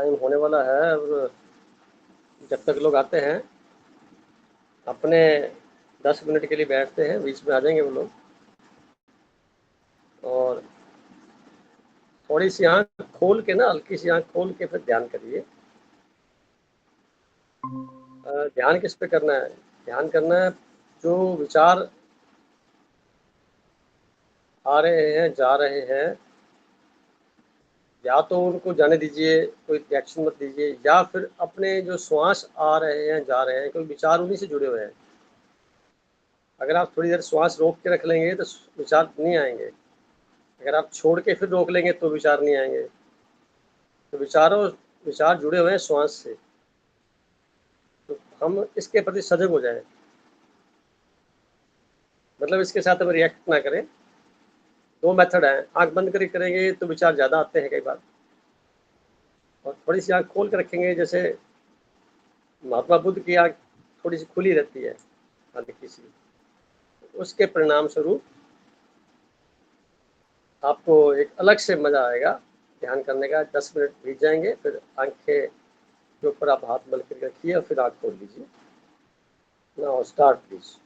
Time होने वाला है। और जब तक लोग आते हैं अपने 10 मिनट के लिए बैठते हैं, बीच में आ जाएंगे वो लोग। और थोड़ी सी आंख खोल के ना, हल्की सी आंख खोल के फिर ध्यान करिए। ध्यान किस पे करना है? ध्यान करना है जो विचार आ रहे हैं, जा रहे हैं, या तो उनको जाने दीजिए, कोई रिएक्शन मत दीजिए, या फिर अपने जो श्वास आ रहे हैं, जा रहे हैं, क्योंकि विचार उन्हीं से जुड़े हुए हैं। अगर आप थोड़ी देर श्वास रोक के रख लेंगे तो विचार नहीं आएंगे। अगर आप छोड़ के फिर रोक लेंगे तो विचार नहीं आएंगे। तो विचार जुड़े हुए हैं श्वास से। तो हम इसके प्रति सजग हो जाएं, मतलब इसके साथ हम रिएक्ट ना करें। दो मेथड है, आंख बंद करके करेंगे तो विचार ज़्यादा आते हैं कई बार, और थोड़ी सी आंख खोल कर रखेंगे, जैसे महात्मा बुद्ध की आंख थोड़ी सी खुली रहती है, हल्की सी। उसके परिणाम स्वरूप आपको एक अलग से मजा आएगा ध्यान करने का। 10 मिनट बीत जाएंगे, फिर आंखें के ऊपर आप हाथ मल कर रखिए और फिर आंख खोल लीजिए। Now start please.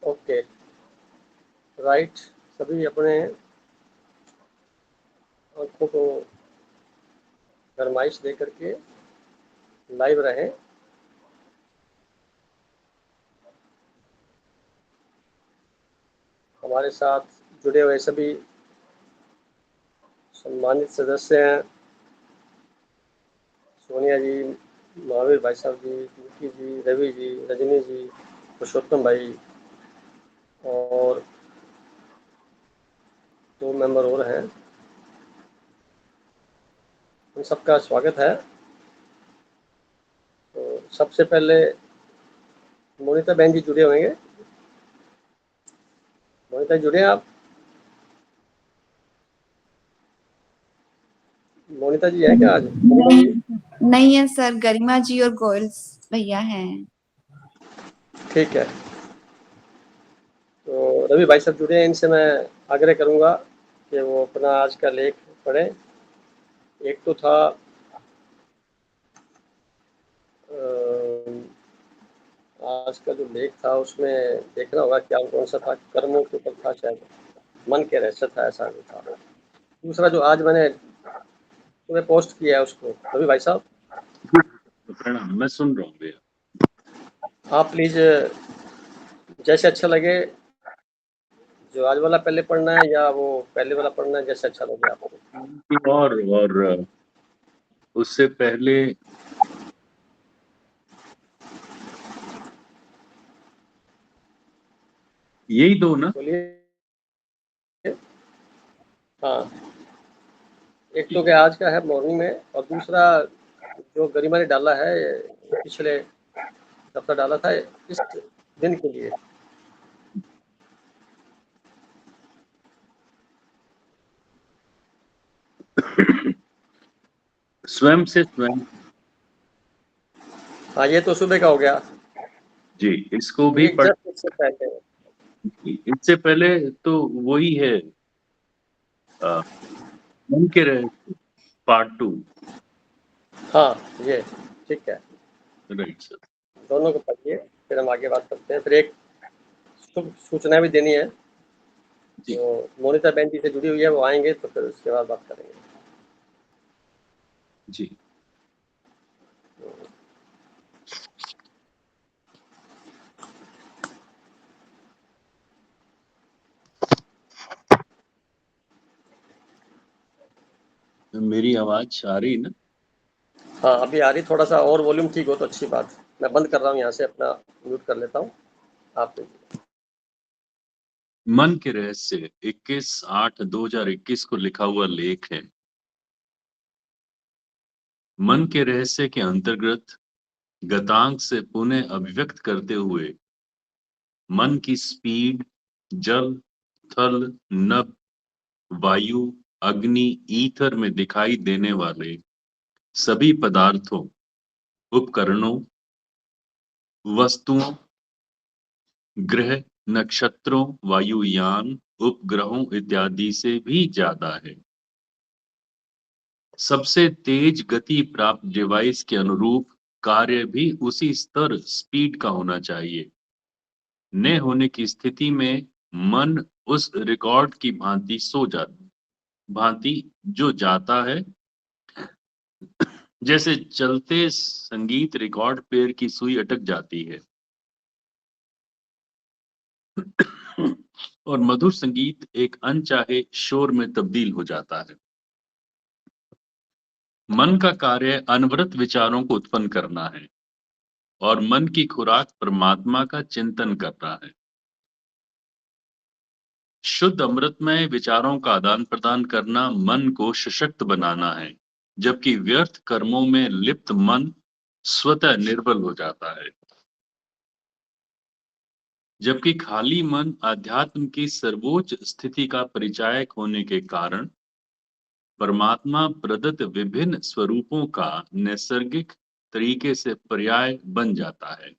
Okay, right. सभी अपने आंखों को गरमाइश दे करके लाइव रहें। हमारे साथ जुड़े हुए सभी सम्मानित सदस्य हैं, सोनिया जी, महावीर भाई साहब जी, विकी जी, रवि जी, रजनी जी, पुरुषोत्तम भाई और 2 मेंबर और हैं। उन सबका स्वागत है। तो सबसे पहले मोनिता बहन जी जुड़े होंगे। मोनिता जुड़े हैं आप? मोनिता जी हैं क्या आज? मोनिता जी नहीं है सर, गरिमा जी और गोयल भैया हैं। ठीक है। तो रवि भाई साहब जुड़े हैं, इनसे मैं आग्रह करूंगा कि वो अपना आज का लेख पढ़ें। एक तो था आज का जो लेख था उसमें देखना होगा क्या कौन सा था, कर्मों के ऊपर था शायद, मन के रहस्य था, ऐसा भी था। दूसरा जो आज मैंने तुम्हें पोस्ट किया है उसको, रवि भाई साहब प्रणाम, मैं सुन रहा हूँ भैया। आप प्लीज जैसे अच्छा लगे, जो आज वाला पहले पढ़ना है या वो पहले वाला पढ़ना है, जैसे अच्छा लगे आपको। और उससे पहले यही दो ना? बोलिए। हाँ, एक तो क्या आज का है मॉर्निंग में, और दूसरा जो गरिमा ने डाला है पिछले हफ्ता डाला था इस दिन के लिए। स्वयं से स्वयं। हाँ, ये तो सुबह का हो गया। जी, इसको भी ये पढ़। जस्ट इससे पहले। इससे पहले तो वही है, मन के रहस्य पार्ट 2। हाँ, ये ठीक है, राइट सर। दोनों को पढ़िए, फिर हम आगे बात करते हैं। फिर एक शुभ सूचना भी देनी है। जी तो मोनिता बहन जी से जुड़ी हुई है, वो आएंगे तो फिर उसके बाद बात करेंगे। जी। मेरी आवाज आ रही ना? हाँ, अभी आ रही, थोड़ा सा और वॉल्यूम ठीक हो तो अच्छी बात। मैं बंद कर रहा हूँ यहाँ से, अपना म्यूट कर लेता हूँ। आप मन के रहस्य 21/8/2021 को लिखा हुआ लेख है। मन के रहस्य के अंतर्गत गतांक से पुनः अभिव्यक्त करते हुए मन की स्पीड, जल, थल, नभ, वायु, अग्नि, ईथर में दिखाई देने वाले सभी पदार्थों, उपकरणों, वस्तुओं, ग्रह, नक्षत्रों, वायुयान, उपग्रहों इत्यादि से भी ज्यादा है। सबसे तेज गति प्राप्त डिवाइस के अनुरूप कार्य भी उसी स्तर स्पीड का होना चाहिए। न होने की स्थिति में मन उस रिकॉर्ड की भांति जो जाता है, जैसे चलते संगीत रिकॉर्ड पेड़ की सुई अटक जाती है और मधुर संगीत एक अनचाहे शोर में तब्दील हो जाता है। मन का कार्य अनवरत विचारों को उत्पन्न करना है और मन की खुराक परमात्मा का चिंतन करना है। शुद्ध अमृतमय विचारों का आदान प्रदान करना मन को सशक्त बनाना है, जबकि व्यर्थ कर्मों में लिप्त मन स्वतः निर्बल हो जाता है। जबकि खाली मन आध्यात्म की सर्वोच्च स्थिति का परिचायक होने के कारण परमात्मा प्रदत्त विभिन्न स्वरूपों का नैसर्गिक तरीके से पर्याय बन जाता है।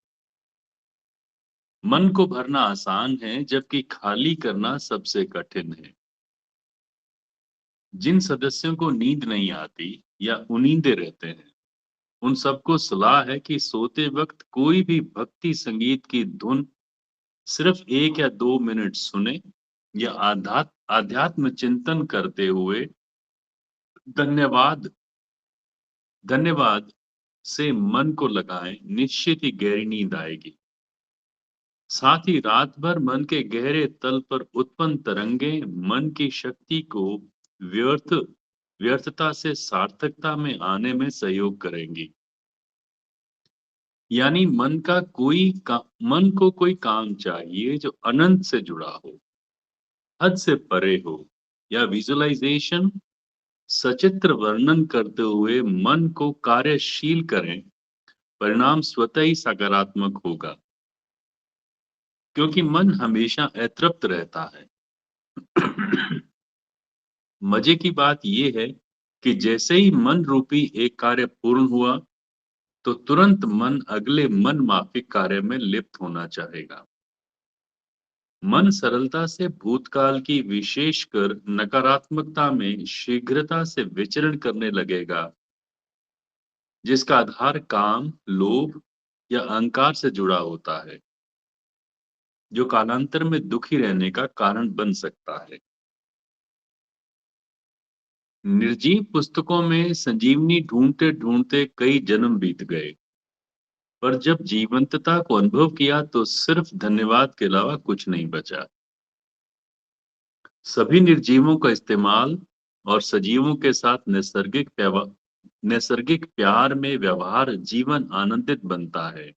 मन को भरना आसान है, जबकि खाली करना सबसे कठिन है। जिन सदस्यों को नींद नहीं आती या उनींदे रहते हैं, उन सबको सलाह है कि सोते वक्त कोई भी भक्ति संगीत की धुन सिर्फ 1 या 2 मिनट सुने या आध्यात्म चिंतन करते हुए धन्यवाद धन्यवाद से मन को लगाएं, निश्चित ही गहरी नींद आएगी। साथ ही रात भर मन के गहरे तल पर उत्पन्न तरंगे मन की शक्ति को व्यर्थता से सार्थकता में आने में सहयोग करेंगी। यानी मन को कोई काम चाहिए जो अनंत से जुड़ा हो, हद से परे हो, या विजुअलाइजेशन सचित्र वर्णन करते हुए मन को कार्यशील करें, परिणाम स्वतः ही सकारात्मक होगा, क्योंकि मन हमेशा अतृप्त रहता है। मजे की बात यह है कि जैसे ही मन रूपी एक कार्य पूर्ण हुआ तो तुरंत मन अगले मन माफिक कार्य में लिप्त होना चाहेगा। मन सरलता से भूतकाल की विशेषकर नकारात्मकता में शीघ्रता से विचरण करने लगेगा, जिसका आधार काम, लोभ या अहंकार से जुड़ा होता है, जो कालांतर में दुखी रहने का कारण बन सकता है। निर्जीव पुस्तकों में संजीवनी ढूंढते ढूंढते कई जन्म बीत गए, पर जब जीवंतता को अनुभव किया तो सिर्फ धन्यवाद के अलावा कुछ नहीं बचा। सभी निर्जीवों का इस्तेमाल और सजीवों के साथ नैसर्गिक प्यार में व्यवहार जीवन आनंदित बनता है।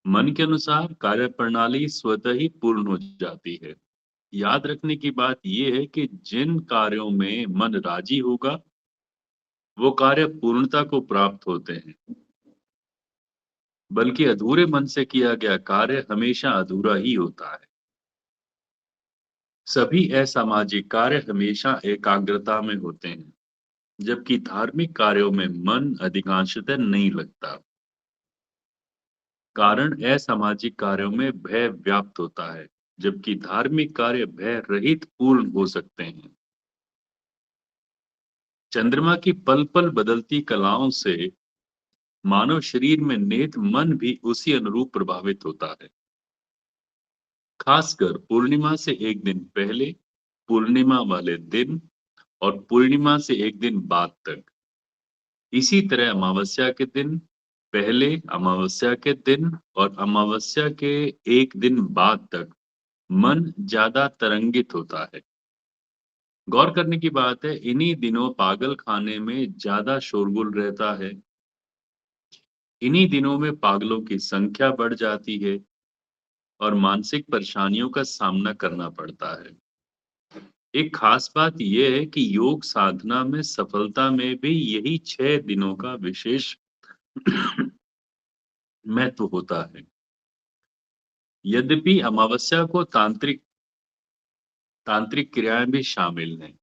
मन के अनुसार कार्य प्रणाली स्वतः ही पूर्ण हो जाती है। याद रखने की बात यह है कि जिन कार्यों में मन राजी होगा वो कार्य पूर्णता को प्राप्त होते हैं, बल्कि अधूरे मन से किया गया कार्य हमेशा अधूरा ही होता है। सभी असामाजिक कार्य हमेशा एकाग्रता में होते हैं, जबकि धार्मिक कार्यों में मन अधिकांशतः नहीं लगता। कारण असामाजिक कार्यों में भय व्याप्त होता है, जबकि धार्मिक कार्य भय रहित पूर्ण हो सकते हैं। चंद्रमा की पल पल बदलती कलाओं से मानव शरीर में निहित मन भी उसी अनुरूप प्रभावित होता है, खासकर पूर्णिमा से एक दिन पहले, पूर्णिमा वाले दिन और पूर्णिमा से एक दिन बाद तक। इसी तरह अमावस्या के दिन पहले, अमावस्या के दिन और अमावस्या के एक दिन बाद तक मन ज्यादा तरंगित होता है। गौर करने की बात है, इन्हीं दिनों पागल खाने में ज्यादा शोरगुल रहता है। इन्हीं दिनों में पागलों की संख्या बढ़ जाती है और मानसिक परेशानियों का सामना करना पड़ता है। एक खास बात यह है कि योग साधना में सफलता में भी यही 6 दिनों का विशेष महत्व होता है। यद्यपि अमावस्या को तांत्रिक क्रियाएं भी शामिल हैं,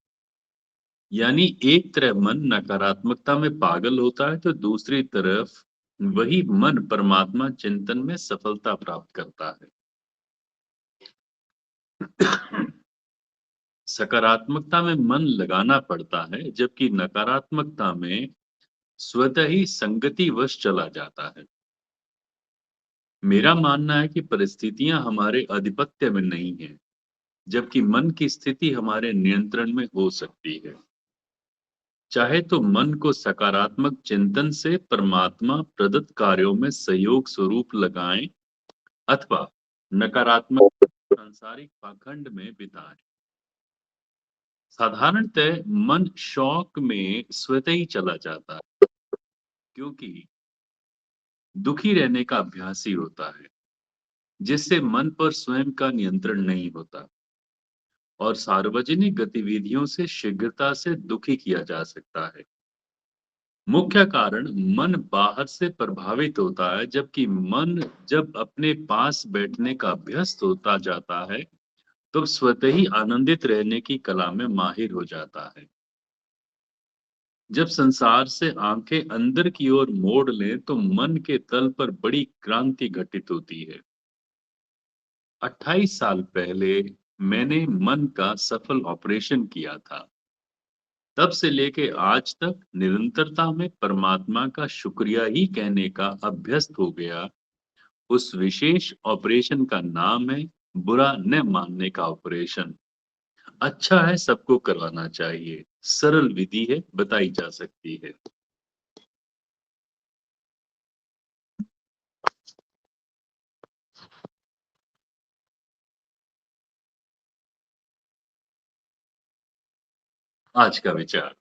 यानी एक तरफ मन नकारात्मकता में पागल होता है तो दूसरी तरफ वही मन परमात्मा चिंतन में सफलता प्राप्त करता है। सकारात्मकता में मन लगाना पड़ता है, जबकि नकारात्मकता में स्वतः ही संगति वश चला जाता है। मेरा मानना है कि परिस्थितियां हमारे आधिपत्य में नहीं है, जबकि मन की स्थिति हमारे नियंत्रण में हो सकती है। चाहे तो मन को सकारात्मक चिंतन से परमात्मा प्रदत्त कार्यों में सहयोग स्वरूप लगाएं अथवा नकारात्मक सांसारिक पाखंड में बिताएं। साधारणतः मन शौक में स्वतः ही चला जाता है, क्योंकि दुखी रहने का अभ्यास ही होता है, जिससे मन पर स्वयं का नियंत्रण नहीं होता और सार्वजनिक गतिविधियों से शीघ्रता से दुखी किया जा सकता है। मुख्य कारण मन बाहर से प्रभावित होता है, जबकि मन जब अपने पास बैठने का अभ्यस्त होता जाता है तो स्वतः ही आनंदित रहने की कला में माहिर हो जाता है। जब संसार से आंखें अंदर की ओर मोड़ लें तो मन के तल पर बड़ी क्रांति घटित होती है। 28 साल पहले मैंने मन का सफल ऑपरेशन किया था। तब से लेके आज तक निरंतरता में परमात्मा का शुक्रिया ही कहने का अभ्यस्त हो गया उस विशेष ऑपरेशन का नाम है बुरा न मानने का ऑपरेशन। अच्छा है, सबको करवाना चाहिए। सरल विधि है, बताई जा सकती है। आज का विचार,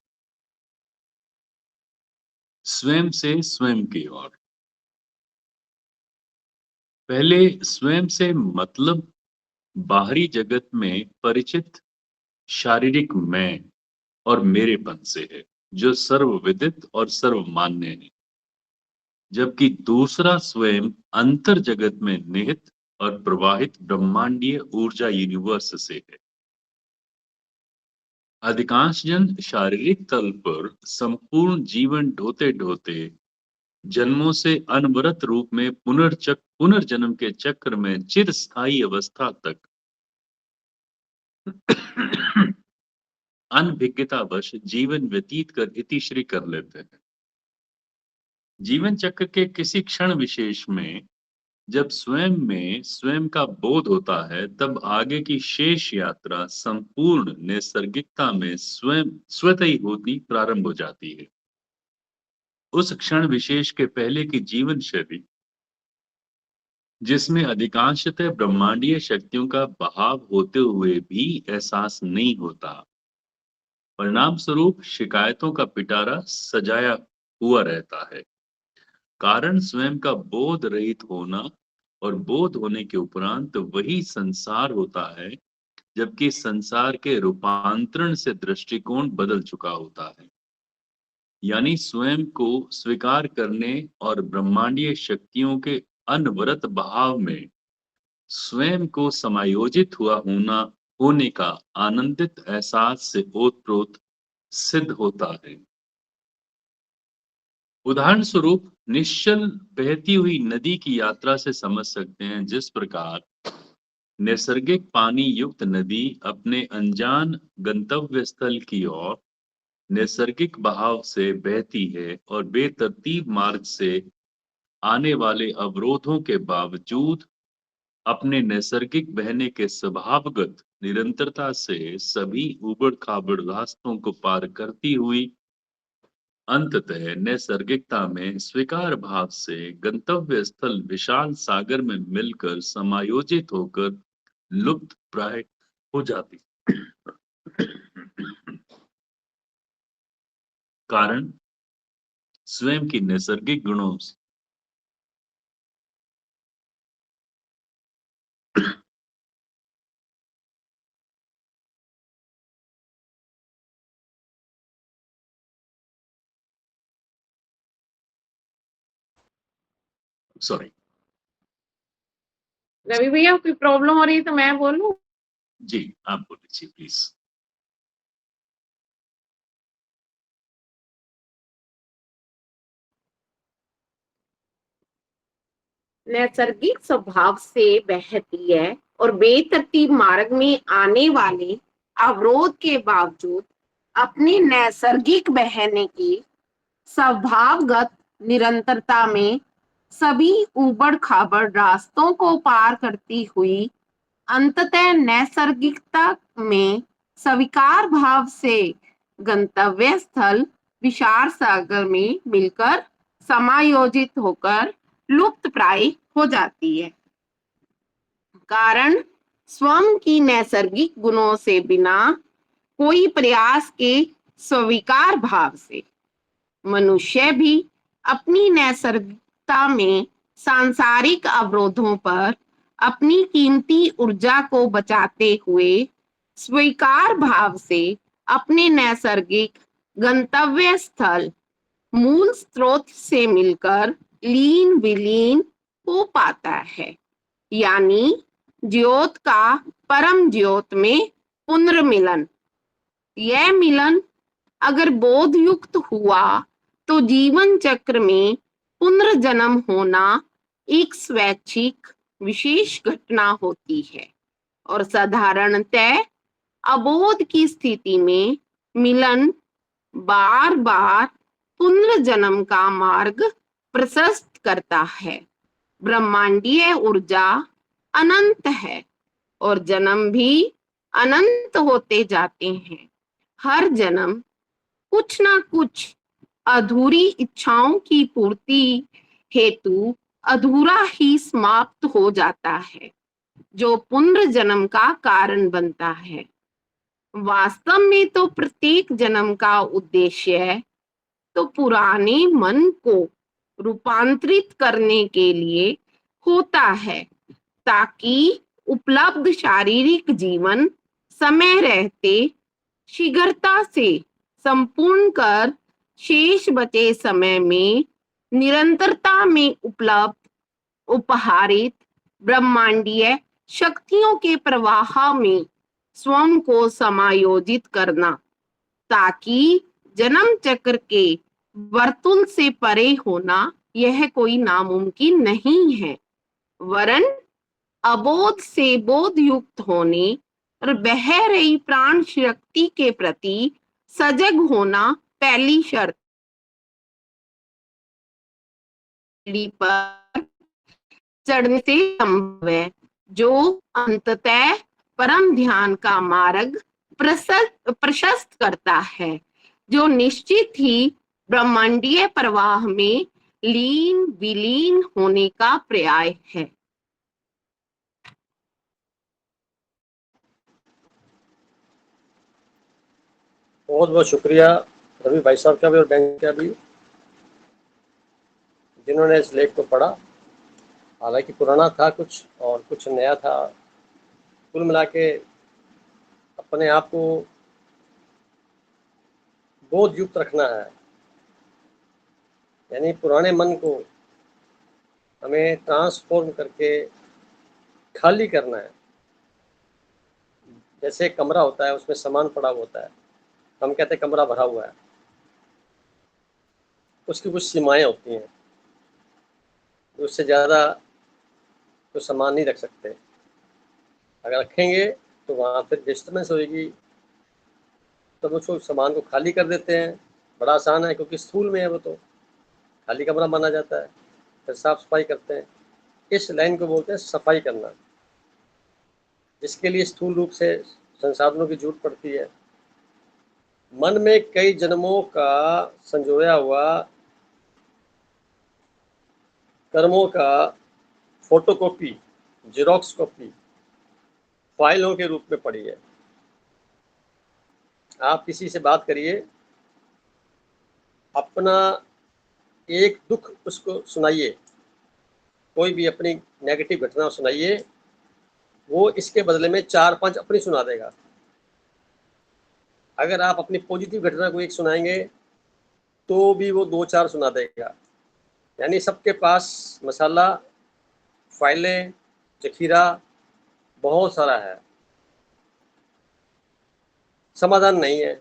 स्वयं से स्वयं की ओर। पहले स्वयं से मतलब बाहरी जगत में परिचित शारीरिक मैं और मेरेपन से है, जो सर्वविदित और सर्वमान्य है। जबकि दूसरा स्वयं अंतर जगत में निहित और प्रवाहित ब्रह्मांडीय ऊर्जा यूनिवर्स से है। अधिकांश जन शारीरिक तल पर संपूर्ण जीवन ढोते ढोते जन्मों से अनवरत रूप में पुनर्जन्म के चक्र में चिरस्थायी अवस्था तक अनभिज्ञतावश जीवन व्यतीत कर इतिश्री कर लेते हैं। जीवन चक्र के किसी क्षण विशेष में जब स्वयं में स्वयं का बोध होता है, तब आगे की शेष यात्रा संपूर्ण नैसर्गिकता में स्वयं स्वतः ही होती प्रारंभ हो जाती है। उस क्षण विशेष के पहले की जीवन शैली, जिसमें अधिकांशतः ब्रह्मांडीय शक्तियों का बहाव होते हुए भी एहसास नहीं होता, परिणाम स्वरूप शिकायतों का पिटारा सजाया हुआ रहता है। कारण स्वयं का बोध रहित होना और बोध होने के उपरांत वही संसार होता है, जबकि संसार के रूपांतरण से दृष्टिकोण बदल चुका होता है। यानी स्वयं को स्वीकार करने और ब्रह्मांडीय शक्तियों के अनवरत बहाव में स्वयं को समायोजित हुआ होने का आनंदित एहसास से ओतप्रोत सिद्ध होता है। उदाहरण स्वरूप निश्चल बहती हुई नदी की यात्रा से समझ सकते हैं, जिस प्रकार नैसर्गिक पानी युक्त नदी अपने अनजान गंतव्य स्थल की ओर नैसर्गिक बहाव से बहती है और बेतरतीब मार्ग से आने वाले अवरोधों के बावजूद अपने नैसर्गिक बहने के स्वभावगत निरंतरता से सभी उबड़ खाबड़ रास्तों को पार करती हुई अंततः नैसर्गिकता में स्वीकार भाव से गंतव्य स्थल विशाल सागर में मिलकर समायोजित होकर लुप्त प्राय हो जाती। कारण स्वयं की नैसर्गिक गुणों से सॉरी रवि भैया कोई प्रॉब्लम हो रही है तो मैं बोलूं? जी, आप बोल लीजिए प्लीज। नैसर्गिक स्वभाव से बहती है और बेतरतीब मार्ग में आने वाले अवरोध के बावजूद अपने नैसर्गिक बहने की स्वभावगत निरंतरता में सभी उबड़ खाबड़ रास्तों को पार करती हुई अंततः नैसर्गिकता में स्वीकार भाव से गंतव्य स्थल विशाल सागर में मिलकर समायोजित होकर लुप्त प्राय हो जाती है। कारण स्वयं की नैसर्गिक गुणों से बिना कोई प्रयास के स्वीकार भाव से मनुष्य भी अपनी नैसर्गिकता में सांसारिक अवरोधों पर अपनी कीमती ऊर्जा को बचाते हुए स्वीकार भाव से अपने नैसर्गिक गंतव्य स्थल मूल स्रोत से मिलकर लीन विलीन हो पाता है। यानी ज्योत का परम ज्योत में पुनर्मिलन। यह मिलन अगर बोध युक्त हुआ तो जीवन चक्र में पुनर्जन्म होना एक स्वैच्छिक विशेष घटना होती है और साधारणतः अबोध की स्थिति में मिलन बार बार पुनर्जन्म का मार्ग प्रशस्त करता है। ब्रह्मांडीय ऊर्जा अनंत है और जन्म भी अनंत होते जाते हैं। हर जन्म कुछ ना कुछ अधूरी इच्छाओं की पूर्ति हेतु अधूरा ही समाप्त हो जाता है, जो पुनर्जन्म का कारण बनता है। वास्तव में तो प्रत्येक जन्म का उद्देश्य तो पुराने मन को रूपांतरित करने के लिए होता है, ताकि उपलब्ध शारीरिक जीवन समय रहते शीघ्रता से संपूर्ण कर शेष बचे समय में निरंतरता में उपलब्ध उपहारित ब्रह्मांडीय शक्तियों के प्रवाह में स्वयं को समायोजित करना, ताकि जन्म चक्र के वर्तुल से परे होना यह कोई नामुमकिन नहीं है, वरन अबोध से बोध युक्त होने और बह रही प्राण शक्ति के प्रति सजग होना पहली शर्त पर चढ़ने से संभव है, जो अंततः परम ध्यान का मार्ग प्रशस्त करता है, जो निश्चित ही ब्रह्मांडीय प्रवाह में लीन विलीन होने का पर्याय है। बहुत बहुत शुक्रिया रवि भाई साहब का भी और बैंक का भी, जिन्होंने इस लेख को पढ़ा। हालांकि पुराना था कुछ और कुछ नया था, कुल मिला के अपने आप को बोध युक्त रखना है, यानी पुराने मन को हमें ट्रांसफॉर्म करके खाली करना है। जैसे एक कमरा होता है, उसमें सामान पड़ा हुआ होता है, हम कहते हैं कमरा भरा हुआ है, उसकी कुछ सीमाएं होती हैं, उससे ज़्यादा तो सामान नहीं रख सकते। अगर रखेंगे तो वहाँ फिर डिस्टर्बेंस होगी, तो उसको सामान को खाली कर देते हैं। बड़ा आसान है, क्योंकि स्थूल में है वो, तो खाली कमरा माना जाता है। फिर साफ सफाई करते हैं। इस लाइन को बोलते हैं सफाई करना, जिसके लिए स्थूल रूप से संसाधनों की जरूरत पड़ती है। मन में कई जन्मों का संजोया हुआ कर्मों का फोटोकॉपी, जेरोक्स कॉपी फाइलों के रूप में पड़ी है। आप किसी से बात करिए, अपना एक दुख उसको सुनाइए, कोई भी अपनी नेगेटिव घटना सुनाइए, वो इसके बदले में 4-5 अपनी सुना देगा। अगर आप अपनी पॉजिटिव घटना को एक सुनाएंगे तो भी वो 2-4 सुना देगा। यानी सबके पास मसाला, फाइलें, जखीरा बहुत सारा है। समाधान नहीं है,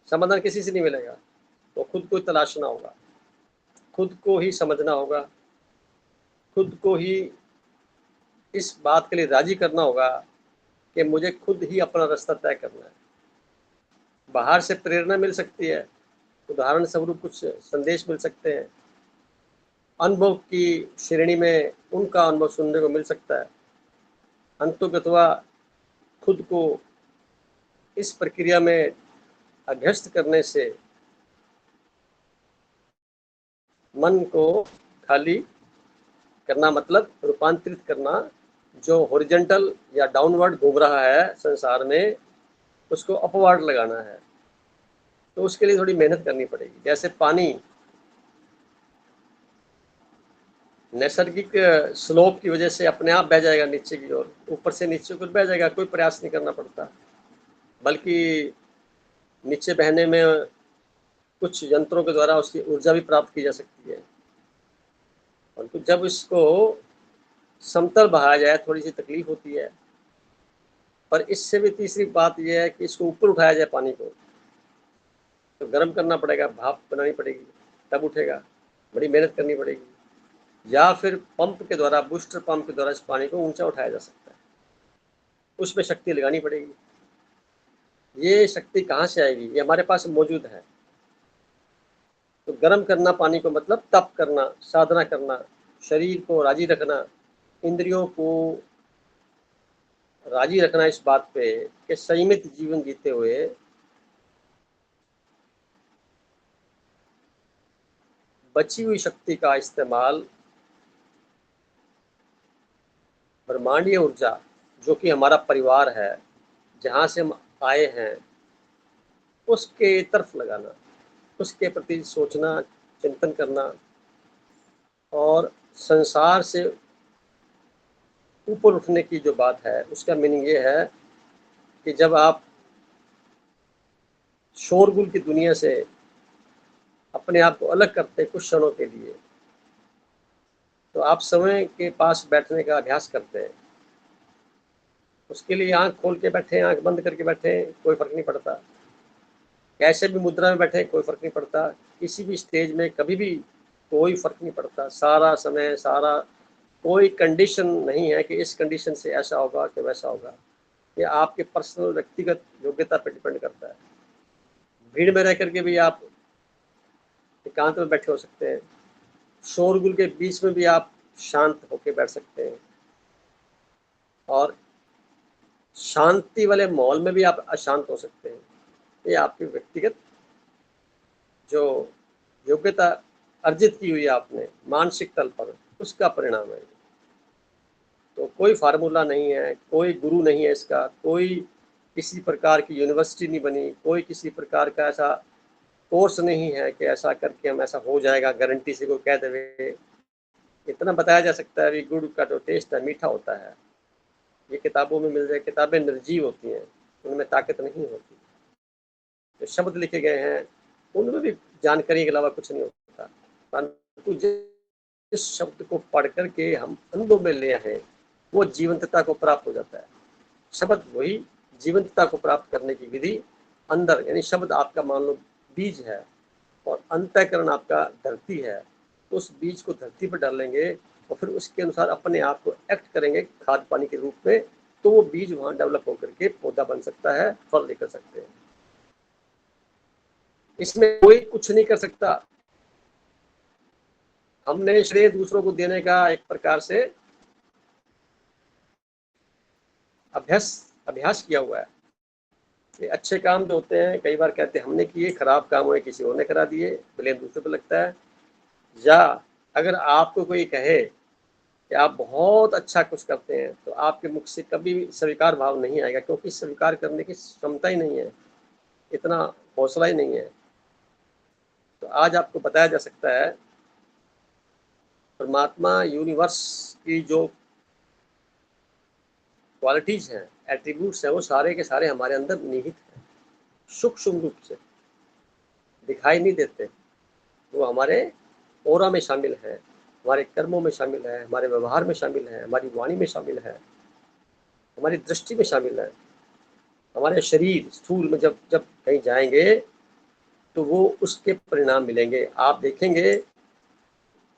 समाधान किसी से नहीं मिलेगा, तो खुद को तलाशना होगा, खुद को ही समझना होगा, खुद को ही इस बात के लिए राजी करना होगा कि मुझे खुद ही अपना रास्ता तय करना है। बाहर से प्रेरणा मिल सकती है, उदाहरण स्वरूप कुछ संदेश मिल सकते हैं, अनुभव की श्रेणी में उनका अनुभव सुनने को मिल सकता है। अंततः खुद को इस प्रक्रिया में अभ्यस्त करने से मन को खाली करना, मतलब रूपांतरित करना, जो हॉरिजॉन्टल या डाउनवर्ड घूम रहा है संसार में, उसको अपवर्ड लगाना है। तो उसके लिए थोड़ी मेहनत करनी पड़ेगी। जैसे पानी नैसर्गिक स्लोप की वजह से अपने आप बह जाएगा नीचे की ओर, ऊपर से नीचे की ओर बह जाएगा, कोई प्रयास नहीं करना पड़ता, बल्कि नीचे बहने में कुछ यंत्रों के द्वारा उसकी ऊर्जा भी प्राप्त की जा सकती है। और जब इसको समतल बहाया जाए थोड़ी सी तकलीफ होती है, पर इससे भी तीसरी बात यह है कि इसको ऊपर उठाया जाए पानी को, तो गर्म करना पड़ेगा, भाप बनानी पड़ेगी, तब उठेगा, बड़ी मेहनत करनी पड़ेगी। या फिर पंप के द्वारा, बूस्टर पंप के द्वारा इस पानी को ऊंचा उठाया जा सकता है, उसमें शक्ति लगानी पड़ेगी। ये शक्ति कहाँ से आएगी? ये हमारे पास मौजूद है। तो गर्म करना पानी को मतलब तप करना, साधना करना, शरीर को राजी रखना, इंद्रियों को राजी रखना इस बात पे कि संयमित जीवन जीते हुए बची हुई शक्ति का इस्तेमाल ब्रह्मांडीय ऊर्जा जो कि हमारा परिवार है, जहाँ से हम आए हैं, उसके तरफ लगाना, उसके प्रति सोचना, चिंतन करना। और संसार से ऊपर उठने की जो बात है उसका मीनिंग ये है कि जब आप शोरगुल की दुनिया से अपने आप को अलग करते हैं कुछ क्षणों के लिए, तो आप समय के पास बैठने का अभ्यास करते हैं। उसके लिए आंख खोल के बैठे, आंख बंद करके बैठे, कोई फर्क नहीं पड़ता। कैसे भी मुद्रा में बैठे, कोई फर्क नहीं पड़ता। किसी भी स्टेज में कभी भी कोई फर्क नहीं पड़ता। सारा समय, सारा कोई कंडीशन नहीं है कि इस कंडीशन से ऐसा होगा कि वैसा होगा। ये आपके पर्सनल व्यक्तिगत योग्यता पर डिपेंड करता है। भीड़ में रह करके भी आप एकांत में बैठे हो सकते हैं। शोरगुल के बीच में भी आप शांत होकर बैठ सकते हैं। और शांति वाले माहौल में भी आप अशांत हो सकते हैं। ये आपकी व्यक्तिगत जो योग्यता अर्जित की हुई है आपने मानसिक तल पर, उसका परिणाम है। तो कोई फार्मूला नहीं है, कोई गुरु नहीं है इसका, कोई किसी प्रकार की यूनिवर्सिटी नहीं बनी, कोई किसी प्रकार का ऐसा कोर्स नहीं है कि ऐसा करके हम ऐसा हो जाएगा गारंटी से कोई कह देवे। इतना बताया जा सकता है कि गुड़ का जो टेस्ट है मीठा होता है। ये किताबों में मिल जाए। किताबें निर्जीव होती हैं, उनमें ताकत नहीं होती। जो शब्द लिखे गए हैं उनमें भी जानकारी के अलावा कुछ नहीं होता, परंतु जिस शब्द को पढ़ करके हम अनुभव में ले आए वो जीवंतता को प्राप्त हो जाता है। शब्द वही जीवंतता को प्राप्त करने की विधि अंदर, यानी शब्द आपका मान लो बीज है और अंतःकरण आपका धरती है, तो उस बीज को धरती पर डालेंगे और फिर उसके अनुसार अपने आप को एक्ट करेंगे खाद पानी के रूप में, तो वो बीज वहां डेवलप होकर के पौधा बन सकता है, फल लेकर सकते हैं। इसमें कोई कुछ नहीं कर सकता। हमने श्रेय दूसरों को देने का एक प्रकार से अभ्यास किया हुआ है। ये अच्छे काम जो होते हैं कई बार कहते हैं हमने किए, खराब काम हुए किसी और ने करा दिए, ब्लेम दूसरे पर लगता है। या अगर आपको कोई कहे कि आप बहुत अच्छा कुछ करते हैं तो आपके मुख से कभी भी स्वीकार भाव नहीं आएगा, क्योंकि स्वीकार करने की क्षमता ही नहीं है, इतना हौसला ही नहीं है। तो आज आपको बताया जा सकता है परमात्मा यूनिवर्स की जो क्वालिटीज हैं, एट्रीब्यूट्स हैं, वो सारे के सारे हमारे अंदर निहित हैं, सूक्ष्म रूप से दिखाई नहीं देते। वो हमारे ओरा में शामिल है, हमारे कर्मों में शामिल है, हमारे व्यवहार में शामिल है, हमारी वाणी में शामिल है, हमारी दृष्टि में शामिल है। हमारे शरीर स्थूल में जब जब कहीं जाएंगे तो वो उसके परिणाम मिलेंगे। आप देखेंगे,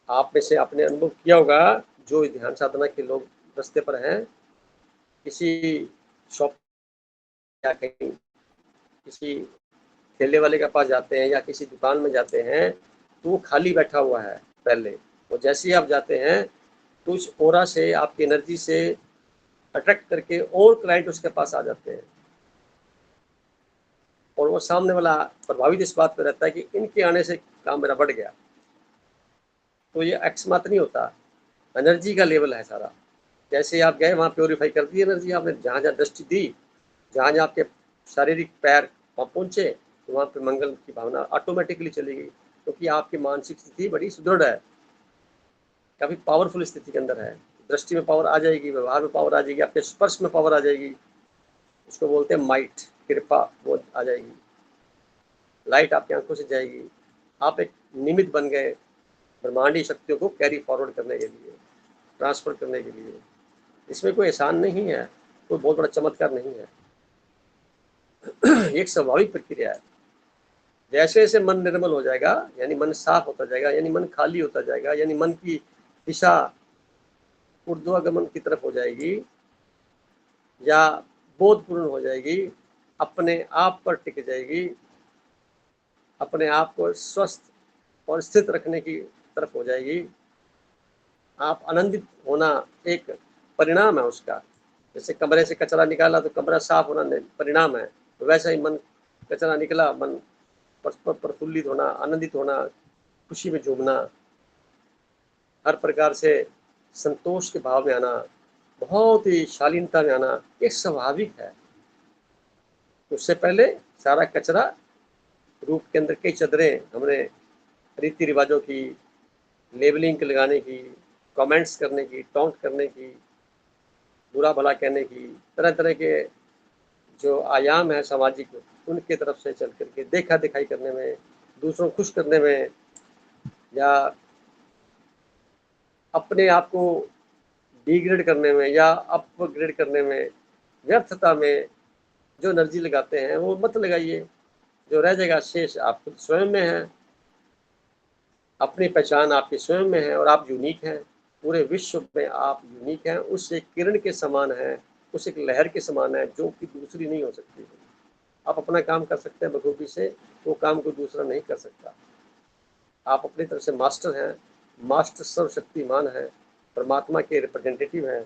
आप में से आपने अनुभव किया होगा, जो ध्यान साधना के लोग रास्ते पर हैं, किसी शॉप या कहीं किसी ठेले वाले के पास जाते हैं या किसी दुकान में जाते हैं तो वो खाली बैठा हुआ है पहले, और जैसे ही आप जाते हैं तो उस ओरा से, आपकी एनर्जी से अट्रैक्ट करके और क्लाइंट उसके पास आ जाते हैं, और वो सामने वाला प्रभावित इस बात पर रहता है कि इनके आने से काम मेरा बढ़ गया। तो ये अकस्मात नहीं होता, एनर्जी का लेवल है सारा। जैसे आप गए वहाँ प्योरीफाई कर दी एनर्जी आपने, जहाँ जहाँ दृष्टि दी, जहाँ जहाँ आपके शारीरिक पैर वहाँ पहुँचे, तो वहाँ पे मंगल की भावना ऑटोमेटिकली चली गई, क्योंकि आपकी मानसिक स्थिति बड़ी सुदृढ़ है, काफ़ी पावरफुल स्थिति के अंदर है। दृष्टि में पावर आ जाएगी, व्यवहार में पावर आ जाएगी, आपके स्पर्श में पावर आ जाएगी, उसको बोलते हैं माइट, कृपा, वो आ जाएगी। लाइट आपकी आंखों से जाएगी, आप एक निमित्त बन गए ब्रह्मांडी शक्तियों को कैरी फॉरवर्ड करने के लिए, ट्रांसफर करने के लिए। इसमें कोई एहसान नहीं है, कोई बहुत बड़ा चमत्कार नहीं है। एक स्वाभाविक प्रक्रिया है। जैसे जैसे मन निर्मल हो जाएगा, यानी मन साफ होता जाएगा, यानी मन खाली होता जाएगा, यानी मन की दिशा ऊर्ध्वागमन की तरफ हो जाएगी या बोधपूर्ण हो जाएगी, अपने आप पर टिक जाएगी, अपने आप को स्वस्थ और स्थित रखने की तरफ हो जाएगी, आप आनंदित होना एक परिणाम है उसका। जैसे कमरे से कचरा निकाला तो कमरा साफ होना परिणाम है, तो वैसा ही मन कचरा निकला, मन प्रफुल्लित होना, आनंदित होना, खुशी में झूमना, हर प्रकार से संतोष के भाव में आना, बहुत ही शालीनता में आना, एक स्वाभाविक है। उससे पहले सारा कचरा, रूप के अंदर कई चदरें हमने रीति रिवाजों की, लेबलिंग लगाने की, कमेंट्स करने की, टॉन्ट करने की, बुरा भला कहने की, तरह तरह के जो आयाम है सामाजिक, उनके तरफ से चल करके देखा दिखाई करने में, दूसरों को खुश करने में, या अपने आप को डिग्रेड करने में या अपग्रेड करने में, व्यर्थता में जो एनर्जी लगाते हैं वो मत लगाइए। जो रह जाएगा शेष आप खुद स्वयं में है, अपनी पहचान आपकी स्वयं में है और आप यूनिक हैं, पूरे विश्व में आप यूनिक हैं, उस एक किरण के समान है, उस एक लहर के समान है जो कि दूसरी नहीं हो सकती। आप अपना काम कर सकते हैं बखूबी से, वो काम कोई दूसरा नहीं कर सकता। आप अपनी तरफ से मास्टर हैं, मास्टर सर्वशक्तिमान है, परमात्मा के रिप्रेजेंटेटिव हैं।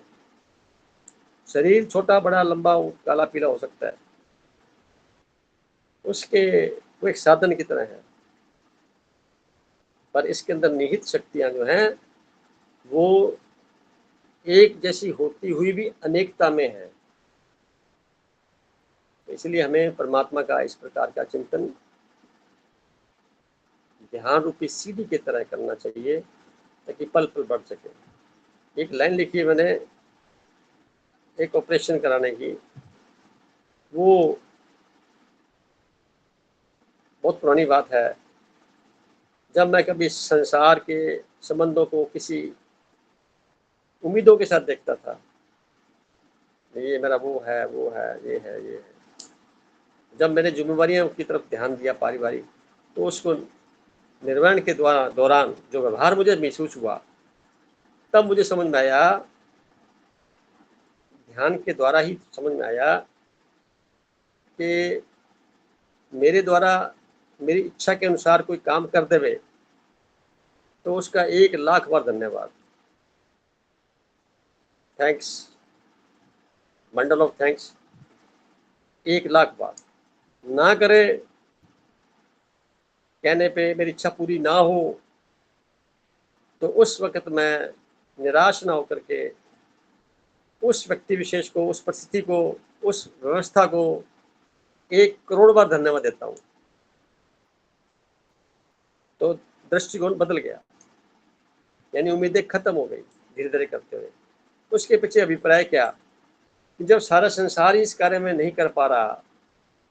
शरीर छोटा बड़ा लंबा काला पीला हो सकता है, उसके वो एक साधन की तरह है, पर इसके अंदर निहित शक्तियां जो हैं वो एक जैसी होती हुई भी अनेकता में है। इसलिए हमें परमात्मा का इस प्रकार का चिंतन ध्यान रूपी सीढ़ी की तरह करना चाहिए ताकि पल पल बढ़ सके। एक लाइन लिखी है मैंने एक ऑपरेशन कराने की, वो बहुत पुरानी बात है। जब मैं कभी संसार के संबंधों को किसी उम्मीदों के साथ देखता था, ये मेरा वो है, ये है, ये है, जब मैंने जिम्मेवारियों की तरफ ध्यान दिया पारिवारिक, तो उसको निर्वहन के दौरान जो व्यवहार मुझे महसूस हुआ, तब मुझे समझ में आया, ध्यान के द्वारा ही समझ में आया कि मेरे द्वारा मेरी इच्छा के अनुसार कोई काम कर देवे तो उसका 1,00,000 बार धन्यवाद, थैंक्स, बंडल ऑफ थैंक्स, 1,00,000 बार। ना करे, कहने पे मेरी इच्छा पूरी ना हो, तो उस वक्त मैं निराश ना होकर के उस व्यक्ति विशेष को, उस परिस्थिति को, उस व्यवस्था को 1 करोड़ बार धन्यवाद देता हूँ। तो दृष्टिकोण बदल गया, यानी उम्मीदें खत्म हो गई धीरे धीरे करते हुए। उसके पीछे अभिप्राय क्या कि जब सारा संसार ही इस कार्य में नहीं कर पा रहा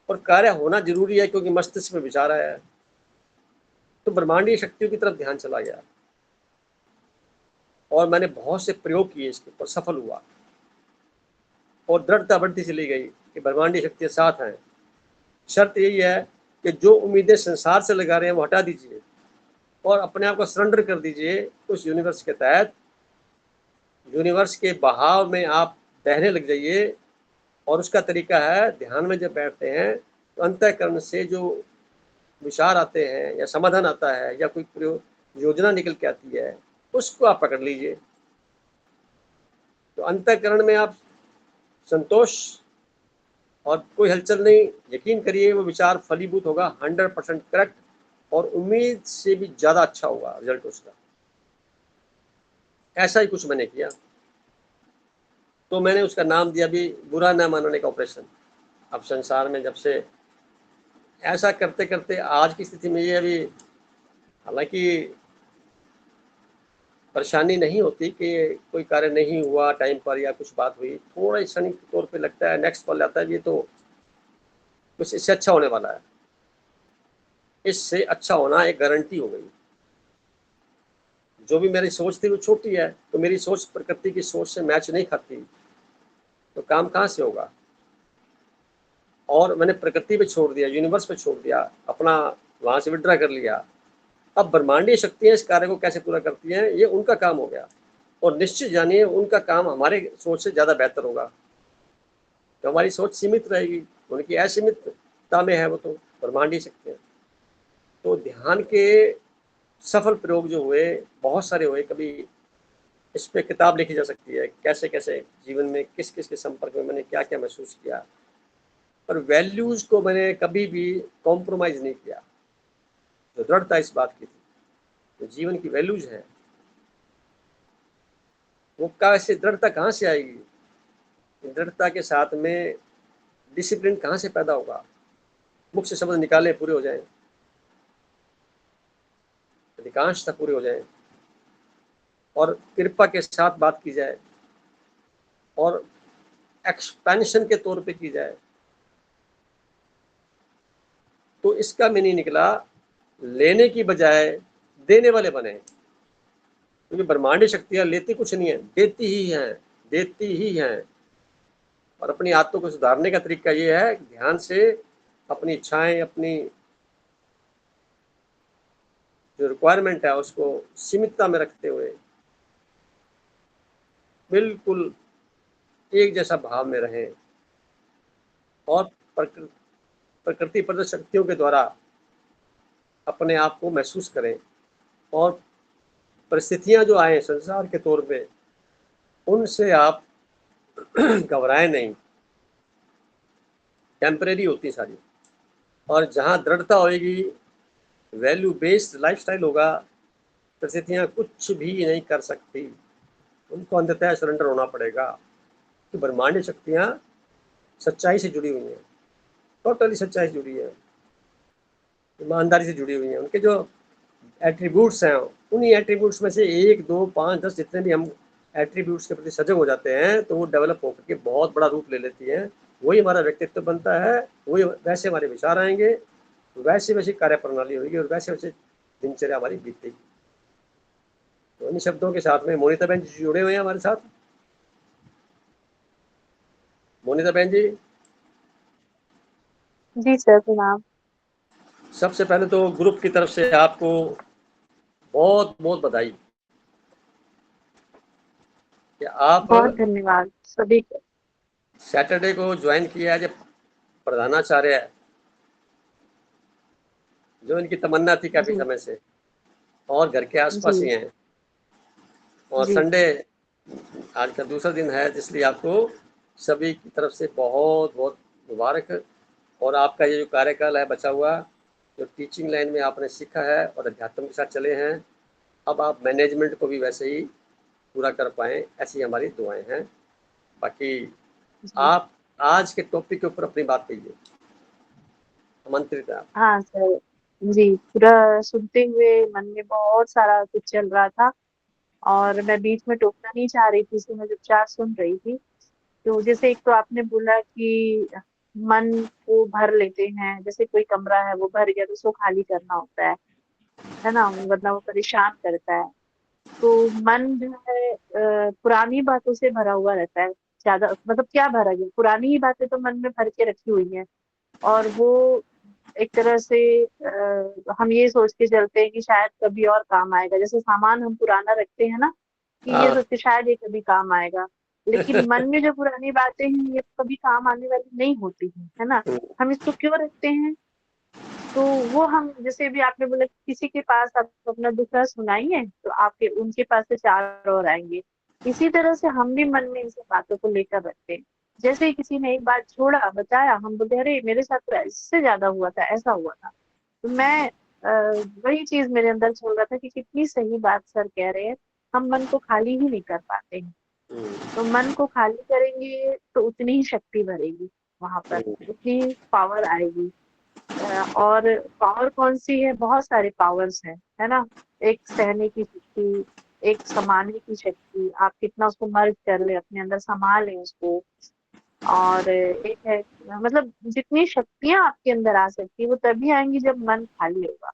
और कार्य होना जरूरी है क्योंकि मस्तिष्क में विचार आया है, तो ब्रह्मांडीय शक्तियों की तरफ ध्यान चला गया और मैंने बहुत से प्रयोग किए, इसके ऊपर सफल हुआ और दृढ़ता बढ़ती चली गई कि ब्रह्मांडीय शक्तियां साथ हैं। शर्त यही है कि जो उम्मीदें संसार से लगा रहे हैं वो हटा दीजिए और अपने आप को सरेंडर कर दीजिए उस यूनिवर्स के तहत। यूनिवर्स के बहाव में आप बहने लग जाइए और उसका तरीका है, ध्यान में जब बैठते हैं तो अंतःकरण से जो विचार आते हैं या समाधान आता है या कोई प्रयोग योजना निकल के आती है, उसको आप पकड़ लीजिए। तो अंतःकरण में आप संतोष और कोई हलचल नहीं, यकीन करिए वो विचार फलीभूत होगा, 100% करेक्ट और उम्मीद से भी ज्यादा अच्छा होगा रिजल्ट उसका। ऐसा ही कुछ मैंने किया, तो मैंने उसका नाम दिया भी बुरा न मानने का ऑपरेशन। अब संसार में जब से ऐसा करते करते आज की स्थिति में ये अभी, हालांकि परेशानी नहीं होती कि कोई कार्य नहीं हुआ टाइम पर या कुछ बात हुई, थोड़ा क्षणिक तौर पे लगता है, नेक्स्ट पल आता है ये तो कुछ इससे अच्छा होने वाला है, इससे अच्छा होना एक गारंटी हो गई। जो भी मेरी सोच थी वो छोटी है, तो मेरी सोच प्रकृति की सोच से मैच नहीं खाती, तो काम कहाँ से होगा। और मैंने प्रकृति पे छोड़ दिया, यूनिवर्स पे छोड़ दिया, अपना वहां से विड्रा कर लिया। अब ब्रह्मांडीय शक्तियां इस कार्य को कैसे पूरा करती हैं ये उनका काम हो गया, और निश्चित जानिए उनका काम हमारे सोच से ज्यादा बेहतर होगा। तो हमारी सोच सीमित रहेगी, उनकी असीमितता में है वो तो ब्रह्मांडीय शक्तियां। तो ध्यान के सफल प्रयोग जो हुए, बहुत सारे हुए, कभी इस पे किताब लिखी जा सकती है, कैसे कैसे जीवन में किस किस के संपर्क में मैंने क्या क्या महसूस किया, पर वैल्यूज को मैंने कभी भी कॉम्प्रोमाइज नहीं किया। जो दृढ़ता इस बात की थी, जो जीवन की वैल्यूज है, वो कैसे दृढ़ता कहाँ से आएगी? दृढ़ता के साथ में डिसिप्लिन कहाँ से पैदा होगा? मुख से शब्द निकाले पूरे हो जाएं, अधिकांशतः पूरे हो जाएं, और कृपा के साथ बात की जाए और एक्सपेंशन के तौर पे की जाए, तो इसका मीनिंग निकला लेने की बजाय देने वाले बने। क्योंकि ब्रह्मांडी शक्तियां लेती कुछ नहीं है, देती ही हैं, देती ही हैं। और अपनी आदतों को सुधारने का तरीका ये है, ध्यान से अपनी इच्छाएं, अपनी जो रिक्वायरमेंट है उसको सीमितता में रखते हुए बिल्कुल एक जैसा भाव में रहें, और प्रकृति प्रदत्त शक्तियों के द्वारा अपने आप को महसूस करें, और परिस्थितियां जो आए संसार के तौर पे, उनसे आप घबराएं नहीं, टेम्परेरी होती सारी। और जहां दृढ़ता होगी, वैल्यू बेस्ड लाइफस्टाइल होगा, परिस्थितियां कुछ भी नहीं कर सकती, उनको अंततः सरेंडर होना पड़ेगा। कि ब्रह्मांडी शक्तियां सच्चाई से जुड़ी हुई हैं, टोटली सच्चाई से जुड़ी है, ईमानदारी से जुड़ी हुई हैं। उनके जो एट्रीब्यूट्स हैं, उन्हीं एट्रीब्यूट्स में से 1, 2, 5, 10 जितने भी हम एट्रीब्यूट्स के प्रति सजग हो जाते हैं, तो वो डेवलप होकर के बहुत बड़ा रूप ले लेती हैं। वही हमारा व्यक्तित्व बनता है, वही वैसे हमारे विचार आएंगे, वैसे वैसी कार्य प्रणाली होगी, और वैसे वैसे दिनचर्या हमारी बीतेगी। तो इन शब्दों के साथ में मोनिता बहन जी जुड़े हुए हैं हमारे साथ। मोनिता बहन जी, जी सर, प्रणाम। सबसे पहले तो ग्रुप की तरफ से आपको बहुत बहुत बधाई कि आप बहुत धन्यवाद सभी को। सैटरडे को ज्वाइन किया है, जब प्रधानाचार्य है, जो इनकी तमन्ना थी काफी जी समय से, और घर के आसपास जी ही हैं, और जी संडे आज का दूसरा दिन है, इसलिए आपको सभी की तरफ से बहुत बहुत मुबारक। और आपका ये जो कार्यकाल है बचा हुआ, जो टीचिंग लाइन में आपने सीखा है और अध्यात्म के साथ चले हैं, अब आप मैनेजमेंट को भी वैसे ही पूरा कर पाएँ, ऐसी हमारी दुआएं हैं। बाकी जी। आप आज के टॉपिक के ऊपर अपनी बात कहिए, आमंत्रित है आप। हाँ सर, जी, पूरा सुनते हुए मन में बहुत सारा कुछ चल रहा था, और मैं बीच में टोकना नहीं चाह रही थी, इसलिए मैं चुपचाप सुन रही थी। तो जैसे एक तो आपने बोला कि मन को भर लेते हैं, जैसे कोई कमरा है वो भर गया तो उसको खाली करना होता है ना, वरना वो परेशान करता है। तो मन जो है पुरानी बातों से भरा हुआ रहता है। ज्यादा मतलब क्या भरा गया, पुरानी ही बातें तो मन में भर के रखी हुई हैं, और वो एक तरह से हम ये सोच के चलते हैं कि शायद कभी और काम आएगा। जैसे सामान हम पुराना रखते हैं ना, कि ये हाँ। सोच के शायद ये कभी काम आएगा, लेकिन मन में जो पुरानी बातें हैं ये कभी काम आने वाली नहीं होती है ना। हम इसको क्यों रखते हैं? तो वो हम, जैसे भी आपने बोला कि किसी के पास आप अपना दुखड़ा सुनाइए तो आपके उनके पास से 4 और आएंगे। इसी तरह से हम भी मन में इन सब बातों को लेकर रखते हैं। जैसे ही किसी ने एक बात छोड़ा, बताया, हम बोलते अरे मेरे साथ तो इससे ज्यादा हुआ था, ऐसा हुआ था। तो मैं वही चीज मेरे अंदर चल रहा था कि कितनी सही बात सर कह रहे हैं। हम मन को खाली ही नहीं कर पाते हैं। तो मन को खाली करेंगे तो उतनी ही शक्ति भरेगी, वहां पर उतनी पावर आएगी। और पावर कौन सी है? बहुत सारे पावर्स हैं, है ना। एक सहने की शक्ति, एक समाने की शक्ति, आप कितना उसको मर्ज कर ले, अपने अंदर समा लें उसको। और एक है, मतलब जितनी शक्तियां आपके अंदर आ सकती है वो तभी आएंगी जब मन खाली होगा।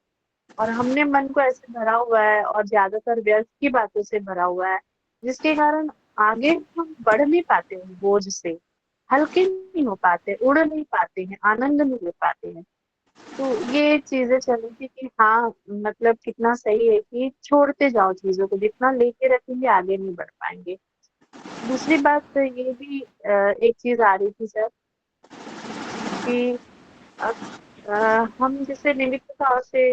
और हमने मन को ऐसे भरा हुआ है, और ज्यादातर व्यर्थ की बातों से भरा हुआ है, जिसके कारण आगे हम बढ़ नहीं पाते हैं, बोझ से हल्के नहीं हो पाते, उड़ नहीं पाते हैं, आनंद नहीं ले पाते हैं। तो ये चीजें चली थी कि हाँ, मतलब कितना सही है कि छोड़ते जाओ चीजों को, जितना लेके रखेंगे आगे नहीं बढ़ पाएंगे। दूसरी बात तो ये भी एक चीज आ रही थी सर, कि अ, हम जैसे निमित्त भाव से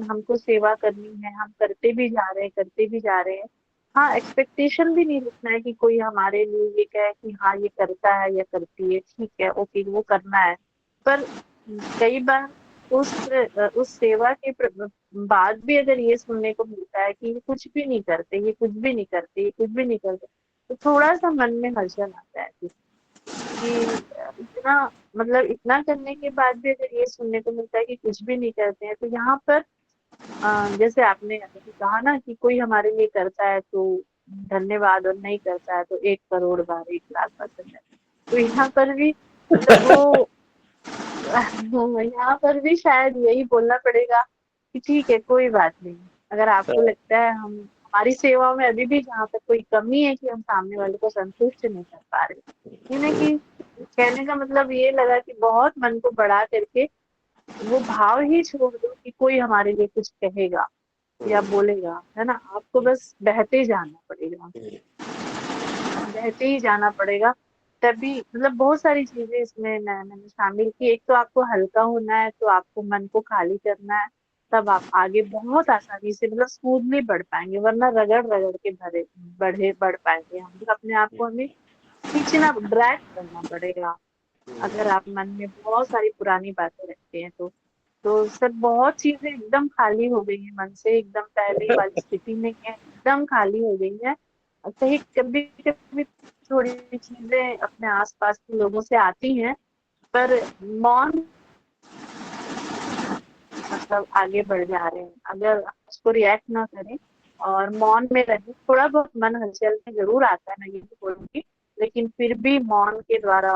हमको सेवा करनी है, हम करते भी जा रहे हैं, करते भी जा रहे हैं, हाँ, एक्सपेक्टेशन भी नहीं रखना है कि कोई हमारे लिए ये कहे कि हाँ ये करता है या करती है, ठीक है, ओके, वो करना है। पर कई बार उस सेवा के बाद भी अगर ये सुनने को मिलता है कि ये कुछ भी नहीं करते, ये कुछ भी नहीं करते, ये कुछ भी नहीं करते, तो थोड़ा सा मन में हलचल आता है कि इतना, मतलब इतना करने के बाद भी अगर ये सुनने को मिलता है कि कुछ भी नहीं करते हैं, तो यहाँ पर जैसे आपने अभी कहा ना कि कोई हमारे लिए करता है तो धन्यवाद, और नहीं करता है तो 1 करोड़ बार 1 लाख बार धन्यवाद। तो यहाँ पर भी मतलब वो यहाँ पर भी शायद यही बोलना पड़ेगा कि ठीक है, कोई बात नहीं। अगर आपको लगता है हम हमारी सेवा में अभी भी जहाँ तक कोई कमी है कि हम सामने वाले को संतुष्ट नहीं कर पा रहे, ये ना कि कहने का मतलब ये लगा कि बहुत मन को बढ़ा करके वो भाव ही छोड़ दो कि कोई हमारे लिए कुछ कहेगा या बोलेगा, है ना। आपको बस बहते जाना पड़ेगा, बहते ही जाना पड़ेगा। तभी मतलब बहुत सारी चीजें इसमें मैंने शामिल की। एक तो आपको हल्का होना है, तो आपको मन को खाली करना है, तब आप आगे बहुत आसानी से मतलब स्मूथली बढ़ पाएंगे, वरना रगड़ रगड़ के बढ़ पाएंगे हम लोग अपने आप को, हमें खींचना, ड्रैग करना पड़ेगा। अगर आप मन में बहुत सारी पुरानी बातें रखते हैं तो सर बहुत चीजें एकदम खाली हो गई है मन से, एकदम पहले वाली स्थिति में है, एकदम खाली हो गई है। और कहीं कभी कभी थोड़ी चीजें अपने आसपास के लोगों से आती हैं, पर मौन मतलब आगे बढ़ जा रहे हैं, अगर उसको रिएक्ट ना करें और मौन में रहें, थोड़ा बहुत मन हलचल में जरूर आता है, मैं ये भी बोलूंगी, लेकिन फिर भी मौन के द्वारा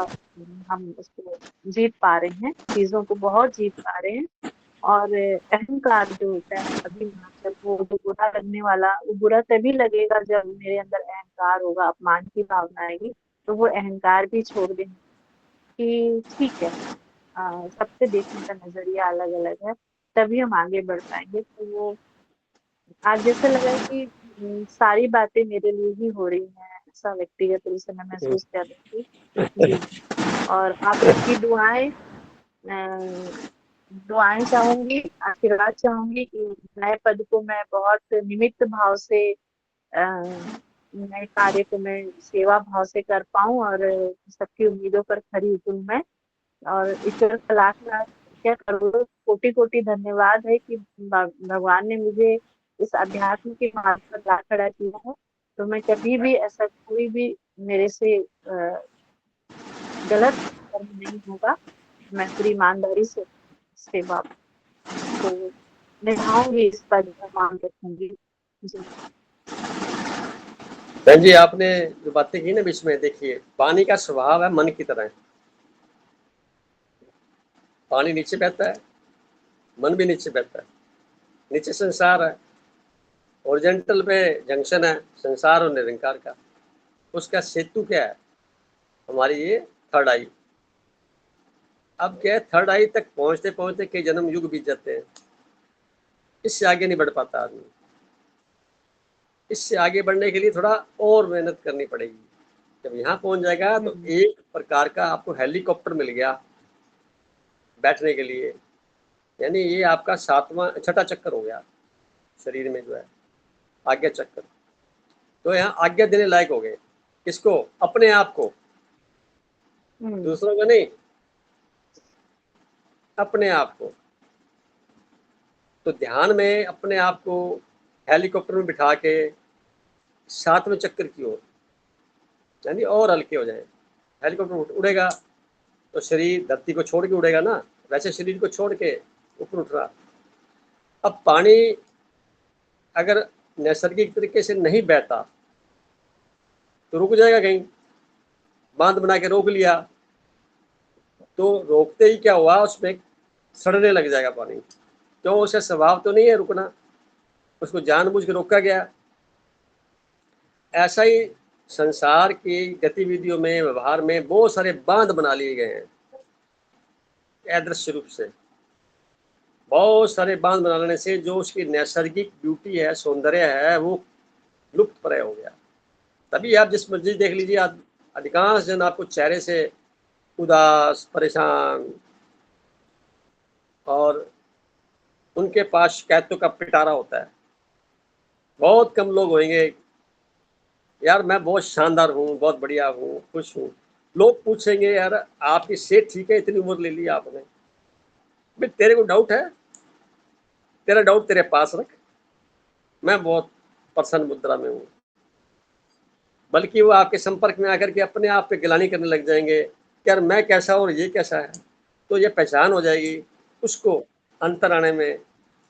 हम उसको जीत पा रहे हैं, चीजों को बहुत जीत पा रहे हैं। और अहंकार जो होता है, अभिमान, जब वो जो बुरा लगने वाला, वो बुरा तभी लगेगा जब मेरे अंदर अहंकार होगा, अपमान की भावना आएगी, तो वो अहंकार भी छोड़ देंगे कि ठीक है, सबसे देखने का नजरिया अलग अलग है, तभी हम आगे बढ़ पाएंगे। तो वो आज जैसे लगा कि सारी बातें मेरे लिए ही हो रही हैं, ऐसा व्यक्तिगत रूप से मैं महसूस कर रही थी। जी। और आप सबकी दुआएं चाहूंगी, आशीर्वाद चाहूंगी कि नए पद को मैं बहुत निमित्त भाव से, नए कार्य को मैं सेवा भाव से कर पाऊं, और सबकी उम्मीदों पर खरी उतरूं मैं। और ईश्वर का लाख लाख क्या करोड़ों कोटि कोटि धन्यवाद है कि भगवान ने मुझे इस अध्यात्म के मार्ग पर ला खड़ा किया है। तो मैं कभी भी ऐसा कोई भी मेरे से गलत कर्म नहीं होगा, मैं पूरी ईमानदारी से सेवा को निभाऊंगी, इस पद का मान रखूंगी। जी। बहन जी, आपने जो बातें की ना बीच में, देखिए पानी का स्वभाव है मन की तरह। पानी नीचे बहता है, मन भी नीचे बहता है। नीचे संसार है, ओरिजेंटल पे जंक्शन है संसार और निरंकार का। उसका सेतु क्या है? हमारी ये थर्ड आई। अब क्या है, थर्ड आई तक पहुंचते पहुंचते कई जन्म युग बीत जाते हैं। इससे आगे नहीं बढ़ पाता आदमी। इससे आगे बढ़ने के लिए थोड़ा और मेहनत करनी पड़ेगी। जब यहाँ पहुंच जाएगा तो एक प्रकार का आपको हेलीकॉप्टर मिल गया बैठने के लिए, यानी ये आपका छठा चक्कर हो गया शरीर में जो है, आज्ञा चक्कर। तो यहाँ आज्ञा देने लायक हो गए। किसको? अपने आप को, दूसरों को नहीं, अपने आप को। तो ध्यान में अपने आप को हेलीकॉप्टर में बिठा के 7वें चक्कर की ओर, यानी और हल्के हो जाए। हेलीकॉप्टर उड़ेगा तो शरीर धरती को छोड़ के उड़ेगा ना, वैसे शरीर को छोड़ के ऊपर उठ रहा। अब पानी अगर नैसर्गिक तरीके से नहीं बहता तो रुक जाएगा कहीं, बांध बना के रोक लिया तो रोकते ही क्या हुआ, उसमें सड़ने लग जाएगा पानी। क्यों? उसका स्वभाव तो नहीं है रुकना, उसको जानबूझ के रोका गया। ऐसा ही संसार की गतिविधियों में, व्यवहार में बहुत सारे बांध बना लिए गए हैं अदृश्य रूप से। बहुत सारे बांध बनाने से जो उसकी नैसर्गिक ब्यूटी है, सौंदर्य है, वो लुप्त प्राय हो गया। तभी आप जिस मर्जी देख लीजिए, अधिकांश जन आपको चेहरे से उदास, परेशान, और उनके पास शिकायतों का पिटारा होता है। बहुत कम लोग होंगे यार मैं बहुत शानदार हूँ, बहुत बढ़िया हूँ, खुश हूँ। लोग पूछेंगे यार आपकी सेहत ठीक है, इतनी उम्र ले ली आपने। भाई तेरे को डाउट है, तेरा डाउट तेरे पास रख, मैं बहुत प्रसन्न मुद्रा में हूँ। बल्कि वो आपके संपर्क में आकर के अपने आप पे गिलानी करने लग जाएंगे, यार मैं कैसा और ये कैसा है। तो ये पहचान हो जाएगी उसको अंतर आने में,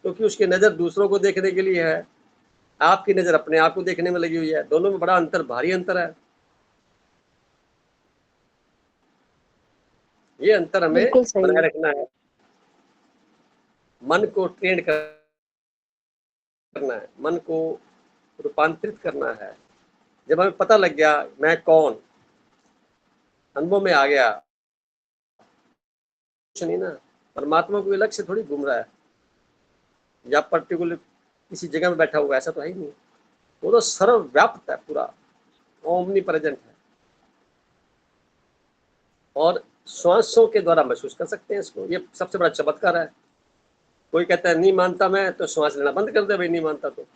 क्योंकि उसकी नज़र दूसरों को देखने के लिए है, आपकी नज़र अपने आप को देखने में लगी हुई है। दोनों में बड़ा अंतर, भारी अंतर है। ये अंतर हमें बिल्कुल सही बनाए है। रखना है, मन को ट्रेन करना है, मन को रूपांतरित करना है। जब हमें पता लग गया मैं कौन, अनुभव में आ गया, कुछ नहीं ना, परमात्मा को अलग से थोड़ी घूम रहा है या पर्टिकुलर किसी जगह में बैठा हुआ, ऐसा तो है ही नहीं। वो तो सर्वव्याप्त है, पूरा ओमनी प्रेजेंट है, और श्वासों के द्वारा महसूस कर सकते हैं इसको। ये सबसे बड़ा चमत्कार है। कोई कहता है नहीं मानता मैं, तो श्वास लेना बंद कर दे भाई, नहीं मानता तो।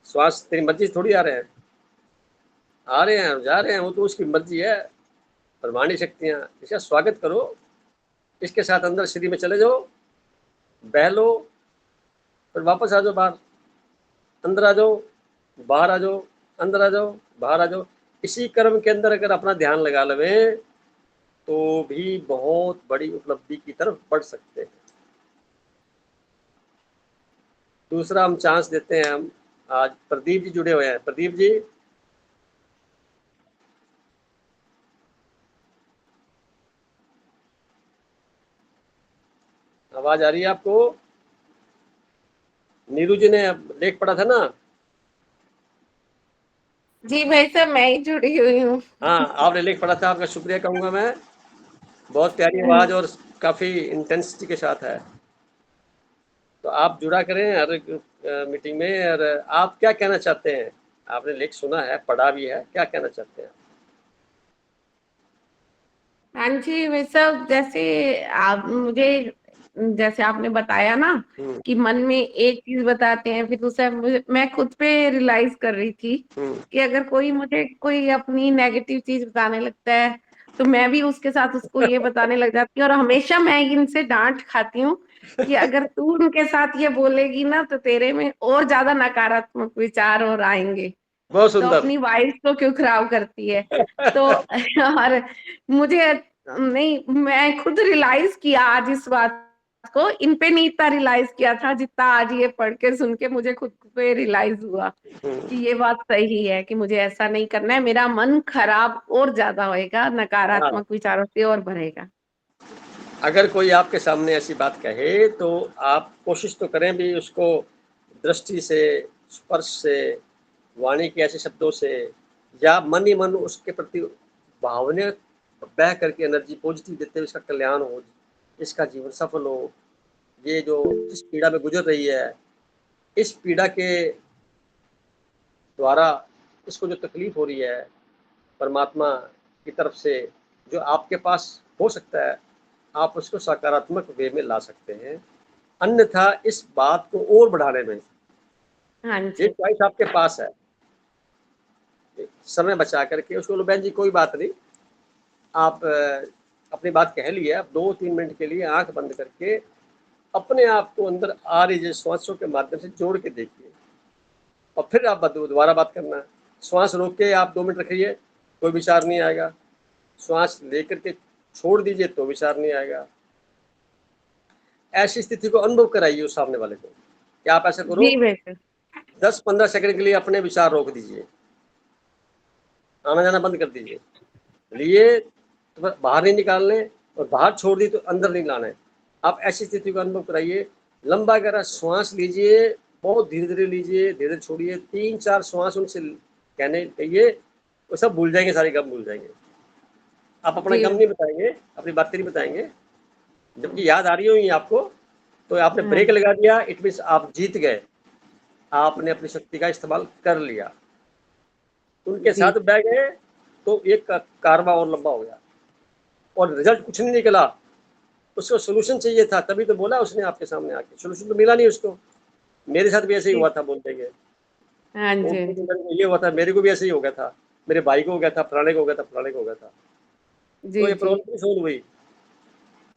श्वास तेरी मर्जी थोड़ी आ रहे हैं, आ रहे हैं जा रहे हैं, वो तो उसकी मर्जी है। परमाणी शक्तियाँ, इसका स्वागत करो, इसके साथ अंदर सीढ़ी में चले जाओ, बह लो, फिर वापस आ जाओ बाहर, अंदर आ जाओ, बाहर आ जाओ, अंदर आ जाओ, बाहर आ जाओ। इसी कर्म के अंदर अगर अपना ध्यान लगा लें तो भी बहुत बड़ी उपलब्धि की तरफ बढ़ सकते हैं। दूसरा हम चांस देते हैं, हम आज प्रदीप जी जुड़े हुए हैं। प्रदीप जी, आवाज आ रही है आपको? नीरू जी ने लेख पढ़ा था ना? जी भाई साहब, मैं ही जुड़ी हुई हूँ। हाँ, आपने लेख पढ़ा था, आपका शुक्रिया कहूंगा मैं। बहुत प्यारी आवाज और काफी इंटेंसिटी के साथ है। तो आप जुड़ा करें हर एक मीटिंग में। और आप क्या कहना चाहते हैं? आपने लेख सुना है, पढ़ा भी है, क्या कहना चाहते हैं? हाँ जी भाई साहब, जैसे आपने बताया ना हम्म, कि मन में एक चीज बताते हैं, फिर दूसरा मैं खुद पे रियलाइज कर रही थी हम्म, कि अगर कोई मुझे कोई अपनी नेगेटिव चीज बताने लगता है तो मैं भी उसके साथ उसको ये बताने लग जाती हूँ। और हमेशा मैं इनसे डांट खाती हूँ कि अगर तू उनके साथ ये बोलेगी ना तो तेरे में और ज्यादा नकारात्मक विचार और आएंगे, बहुत तो सुंदर। अपनी वाइफ को क्यों खराब करती है। तो और मुझे नहीं, मैं खुद रियलाइज किया आज इस बात को, इन पे नहीं इतना रियलाइज किया था जितना आज ये पढ़ के सुन के मुझे खुद पे रियलाइज हुआ कि ये बात सही है कि मुझे ऐसा नहीं करना है। मेरा मन खराब और ज्यादा होएगा, हाँ, नकारात्मक विचारों से और भरेगा। अगर कोई आपके सामने ऐसी बात कहे तो आप कोशिश तो करें भी उसको दृष्टि से, स्पर्श से, वाणी के ऐसे शब्दों से, या मन ही मन उसके प्रति भावना बह करके एनर्जी पॉजिटिव देते हुए इसका कल्याण हो, इसका जीवन सफल हो, ये जो जिस पीड़ा में गुजर रही है, इस पीड़ा के द्वारा इसको जो तकलीफ हो रही है, परमात्मा की तरफ से जो आपके पास हो सकता है, आप उसको सकारात्मक वे में ला सकते हैं। अन्यथा इस बात को और बढ़ाने में हाँ ये जी, चॉइस आपके पास है। समय बचा करके उसको बोलो बहन जी कोई बात नहीं, आप अपनी बात कह ली है, आप 2-3 मिनट के लिए आंख बंद करके अपने आप को अंदर आ रही श्वासों के माध्यम से जोड़ के देखिए, और फिर आप दोबारा बात करना। श्वास रोक के आप 2 मिनट रखिए, कोई विचार नहीं आएगा। श्वास लेकर के छोड़ दीजिए तो विचार नहीं आएगा। ऐसी स्थिति को अनुभव कराइए उस सामने वाले को। क्या आप ऐसा करो, जी वैसे 10-15 सेकंड के लिए अपने विचार रोक दीजिए, आना जाना बंद कर दीजिए। लिए तो बाहर नहीं निकालने, और बाहर छोड़ दी तो अंदर नहीं लाना है। आप ऐसी स्थिति को अनुभव कराइए। लंबा गहरा श्वास लीजिए, बहुत धीरे धीरे लीजिए, धीरे धीरे छोड़िए। 3-4 श्वास उनसे कहने कहिए, वो सब भूल जाएंगे, सारे गम भूल जाएंगे। आप अपना जी गम नहीं बताएंगे, अपनी बातें नहीं बताएंगे। जबकि याद आ रही होगी आपको, तो आपने हाँ ब्रेक लगा दिया, इट मीन्स आप जीत गए, आपने अपनी शक्ति का इस्तेमाल कर लिया। उनके जी साथ बैठ गए तो एक कारवा और लंबा हो गया, और रिजल्ट कुछ नहीं निकला। उसको सोल्यूशन चाहिए था, तभी तो बोला उसने आपके सामने आके, सोल्यूशन तो मिला नहीं उसको। मेरे साथ भी ऐसे ही जी, हुआ था बोलते गए। हाँ वो जी, ये हुआ था, मेरे को भी ऐसे ही हो गया था, मेरे भाई को हो गया था, फलाने को हो गया था, फलाने को हो गया था। तो जी ये जी प्रॉब्लम भी सोल्व हुई,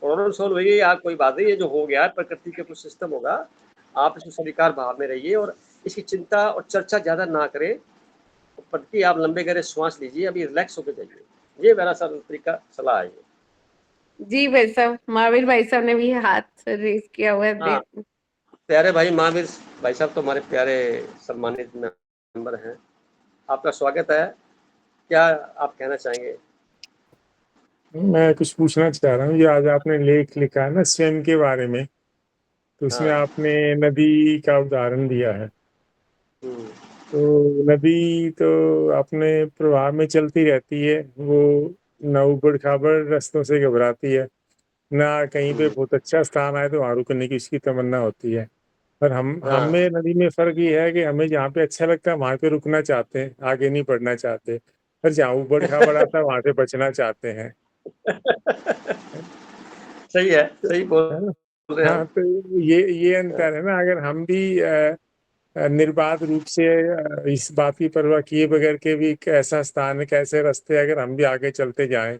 प्रॉब्लम सोल्व हुई। यार कोई बात नहीं, ये जो हो गया प्रकृति के कुछ सिस्टम होगा, आप इसको स्वीकार भाव में रहिए और इसकी चिंता और चर्चा ज़्यादा ना करें, बल्कि आप लंबे गहरे श्वास लीजिए, अभी रिलैक्स होकर जाइए। ये मेरा तरीका सलाह है ये। जी भाई साहब, महावीर भाई साहब ने भी हाथ रेज किया हुआ है, हाँ, प्यारे भाई महावीर भाई साहब तो हमारे प्यारे सम्मानित मेंबर हैं, आपका स्वागत है। क्या आप कहना चाहेंगे? मैं कुछ पूछना चाह रहा हूँ, ये आज आपने लेख लिखा है ना स्वयं के बारे में, तो उसमें हाँ। आपने नदी का उदाहरण दिया है। हम्म, तो नदी तो अपने प्रवाह में चलती रहती है, वो न उबड़ खाबड़ रास्तों से घबराती है, ना कहीं पे हम्म, बहुत अच्छा स्थान आए तो वहाँ रुकने की उसकी तमन्ना होती है। पर हम हाँ। हमें नदी में फर्क ये है कि हमें जहाँ पे अच्छा लगता है वहां पे रुकना चाहते हैं, आगे नहीं बढ़ना चाहते। पर जहाँ उबड़ खाबड़ आता है वहां से बचना चाहते हैं, सही है, सही बोल है ना। रहे हैं हाँ, आप। तो ये अंतर है ना। अगर हम भी निर्बाध रूप से इस बात की परवाह किए बगैर के भी कैसा स्थान है, कैसे रास्ते, अगर हम भी आगे चलते जाएं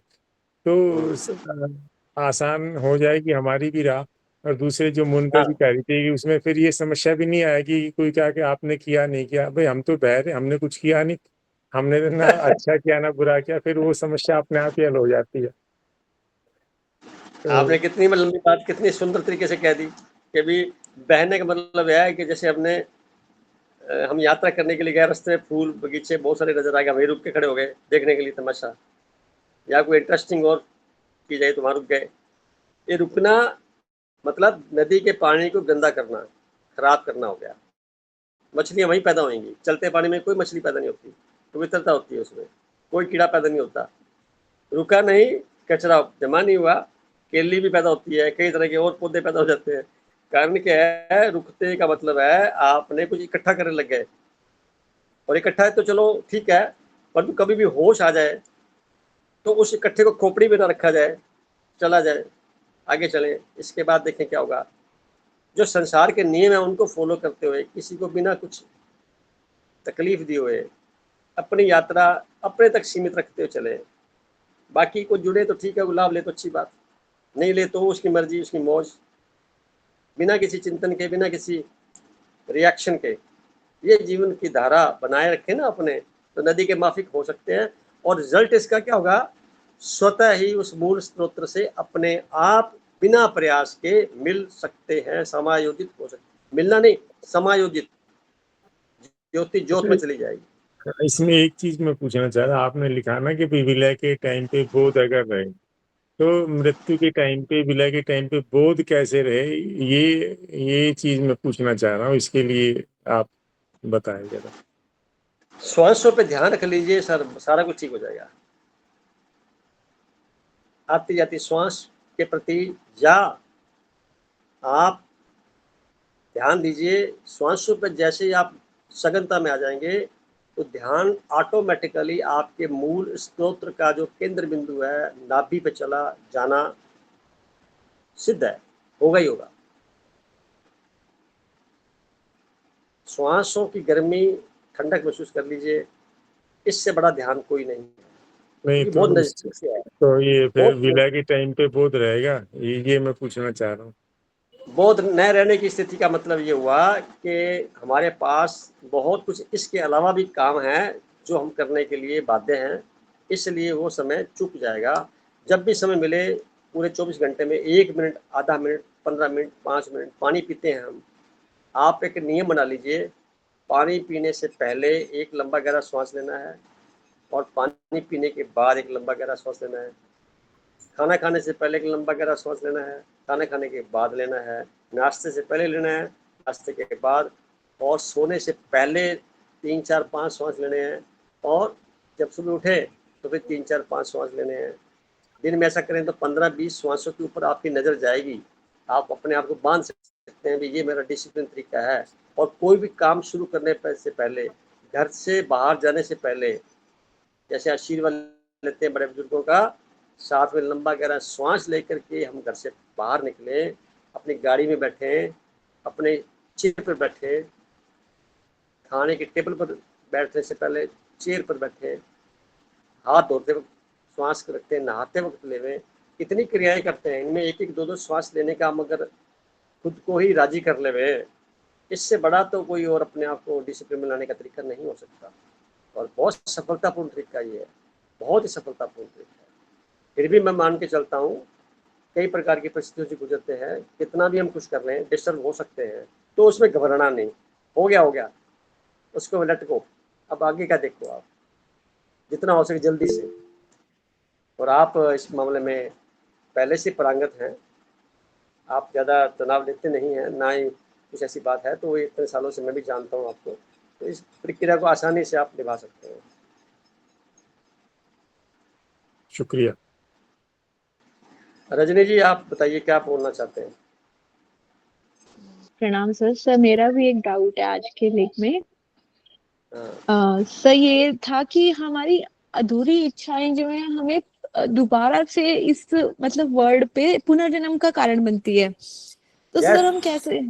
तो हम्म, आसान हो जाएगी हमारी भी राह। और दूसरे जो मुनकर हाँ। की तैयारी थी उसमें फिर ये समस्या भी नहीं आएगी कि कोई क्या कि आपने किया नहीं किया, भाई हम तो बह रहे, हमने कुछ किया नहीं, हमने तो ना अच्छा किया ना बुरा किया, फिर वो समस्या अपने आप ही हल हो जाती है। तो आपने कितनी लंबी बात कितनी सुंदर तरीके से कह दी कि भी बहने का मतलब यह है कि जैसे हमने हम यात्रा करने के लिए गए, रास्ते में फूल बगीचे बहुत सारे नजर आ गए, वहीं रुक के खड़े हो गए देखने के लिए तमाशा, या कोई इंटरेस्टिंग और की जाए तो वहां रुक गए। ये रुकना मतलब नदी के पानी को गंदा करना, खराब करना हो गया। मछलियां वहीं पैदा होंगी, चलते पानी में कोई मछली पैदा नहीं होती, पवित्रता होती है उसमें, कोई कीड़ा पैदा नहीं होता। रुका नहीं, कचरा जमा नहीं हुआ, केली भी पैदा होती है, कई तरह के और पौधे पैदा हो जाते हैं। कारण क्या है? रुकते का मतलब है आपने कुछ इकट्ठा करने लग गए, और इकट्ठा है तो चलो ठीक है, परंतु कभी भी होश आ जाए तो उस इकट्ठे को खोपड़ी में ना रखा जाए, चला जाए, आगे चले। इसके बाद देखें क्या होगा। जो संसार के नियम है उनको फॉलो करते हुए, किसी को बिना कुछ तकलीफ दिए हुए, अपनी यात्रा अपने तक सीमित रखते हुए चले। बाकी को जुड़े तो ठीक है, वो लाभ ले तो अच्छी बात, नहीं ले तो उसकी मर्जी, उसकी मौज, बिना किसी चिंतन के, बिना किसी रिएक्शन के ये जीवन की धारा बनाए रखें ना अपने, तो नदी के माफिक हो सकते हैं। और रिजल्ट इसका क्या होगा? स्वतः ही उस मूल स्रोत से अपने आप बिना प्रयास के मिल सकते हैं, समायोजित हो सकते, मिलना नहीं, समायोजित, ज्योति ज्योत में चली जाएगी। इसमें एक चीज मैं पूछना चाह रहा, आपने लिखा ना कि विलय के टाइम पे बोध अगर रहे, तो मृत्यु के टाइम पे, विलय के टाइम पे बोध कैसे रहे, ये चीज मैं पूछना चाह रहा हूँ। इसके लिए आप बताएं जरा। श्वासों पे ध्यान रख लीजिए सर, सारा कुछ ठीक हो जाएगा। आती जाती श्वास के प्रति या आप ध्यान दीजिए, श्वासों पर जैसे ही आप सघनता में आ जाएंगे तो ध्यान ऑटोमेटिकली आपके मूल स्त्रोत्र का जो केंद्र बिंदु है, नाभि पे चला जाना सिद्ध है, होगा ही होगा। श्वासों की गर्मी, ठंडक महसूस कर लीजिए, इससे बड़ा ध्यान कोई नहीं है, नहीं क्योंकि तो बहुत नजदीक से है। तो ये फिर बहुत विलय के टाइम पे बोध रहेगा, ये मैं पूछना चाह रहा हूँ। बोध न रहने की स्थिति का मतलब ये हुआ कि हमारे पास बहुत कुछ इसके अलावा भी काम है जो हम करने के लिए बाध्य हैं, इसलिए वो समय चूक जाएगा। जब भी समय मिले पूरे 24 घंटे में 1 मिनट, आधा मिनट, 15 मिनट, 5 मिनट पानी पीते हैं हम। आप एक नियम बना लीजिए, पानी पीने से पहले एक लंबा गहरा सांस लेना है, और पानी पीने के बाद एक लंबा गहरा सांस लेना है। खाना खाने से पहले एक लंबा गहरा सांस लेना है, खाना खाने के बाद लेना है, नाश्ते से पहले लेना है, नाश्ते के बाद, और सोने से पहले 3 4 5 सांस लेने हैं, और जब सुबह उठे तो फिर 3 4 5 सांस लेने हैं। दिन में ऐसा करें तो 15-20 श्वासों के ऊपर आपकी नज़र जाएगी। आप अपने आप को बांध सकते हैं भी ये मेरा डिसिप्लिन तरीका है। और कोई भी काम शुरू करने से पहले, घर से बाहर जाने से पहले, जैसे आशीर्वाद लेते हैं बड़े बुजुर्गों का, साथ में लंबा गहरा श्वास लेकर के हम घर से बाहर निकले, अपनी गाड़ी में बैठे, अपने चिर पर बैठे, खाने की टेबल पर बैठने से पहले चेयर पर बैठे, हाथ धोते वक्त श्वास रखते हैं, नहाते वक्त लेवें, इतनी क्रियाएं करते हैं। इनमें एक एक दो दो श्वास लेने का हम अगर खुद को ही राजी कर लेवे, इससे बड़ा तो कोई और अपने आप को डिसिप्लिन में लाने का तरीका नहीं हो सकता। और बहुत सफलतापूर्ण तरीका ये है, बहुत ही सफलतापूर्ण तरीका है। फिर भी मैं मान के चलता हूँ, कई प्रकार की परिस्थितियों से गुजरते हैं, कितना भी हम कुछ कर रहे हैं, डिस्टर्ब हो सकते हैं, तो उसमें घबराना नहीं। हो गया, उसको लेट गो। अब आगे का देखो आप, जितना हो सके जल्दी से। और आप इस मामले में पहले से पारंगत हैं, आप ज़्यादा तनाव लेते नहीं हैं, ना ही कुछ ऐसी बात है, तो इतने सालों से मैं भी जानता हूँ आपको, तो इस प्रक्रिया को आसानी से आप निभा सकते हैं। शुक्रिया। रजनी जी, आप बताइए क्या बोलना चाहते हैं? प्रणाम सर। सर मेरा भी एक डाउट है आज के लेख में। हाँ। सर ये था कि हमारी अधूरी इच्छाएं जो है हमें दोबारा से इस मतलब वर्ल्ड पे पुनर्जन्म का कारण बनती है। तो सर हम कैसे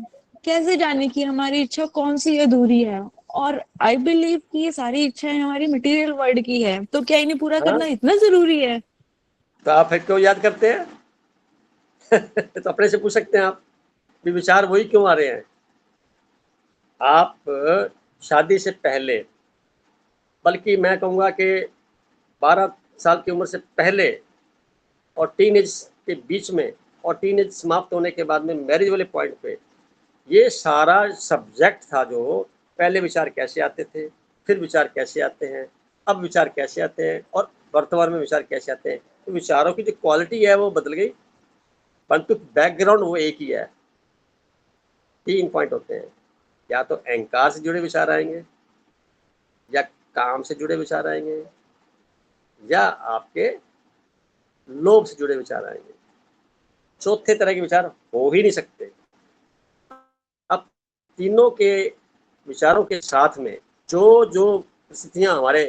कैसे जाने कि हमारी इच्छा कौन सी अधूरी है? और आई बिलीव कि ये सारी इच्छाएं हमारी मटेरियल वर्ल्ड की है, तो क्या इन्हें पूरा करना इतना जरूरी है? तो आप फिर क्यों याद करते हैं? तो अपने से पूछ सकते हैं आप भी, विचार वही क्यों आ रहे हैं? आप शादी से पहले, बल्कि मैं कहूँगा कि 12 साल की उम्र से पहले और टीनेज के बीच में और टीनेज समाप्त होने के बाद में मैरिज वाले पॉइंट पे, ये सारा सब्जेक्ट था। जो पहले विचार कैसे आते थे, फिर विचार कैसे आते हैं, अब विचार कैसे आते हैं, और वर्तमान में विचार कैसे आते हैं। तो विचारों की जो क्वालिटी है वो बदल गई, परंतु बैकग्राउंड वो एक ही है। 3 पॉइंट होते हैं, या तो अहंकार से जुड़े विचार आएंगे, या काम से जुड़े विचार आएंगे, या आपके लोभ से जुड़े विचार आएंगे। चौथे तरह के विचार हो ही नहीं सकते। अब तीनों के विचारों के साथ में जो जो परिस्थितियां हमारे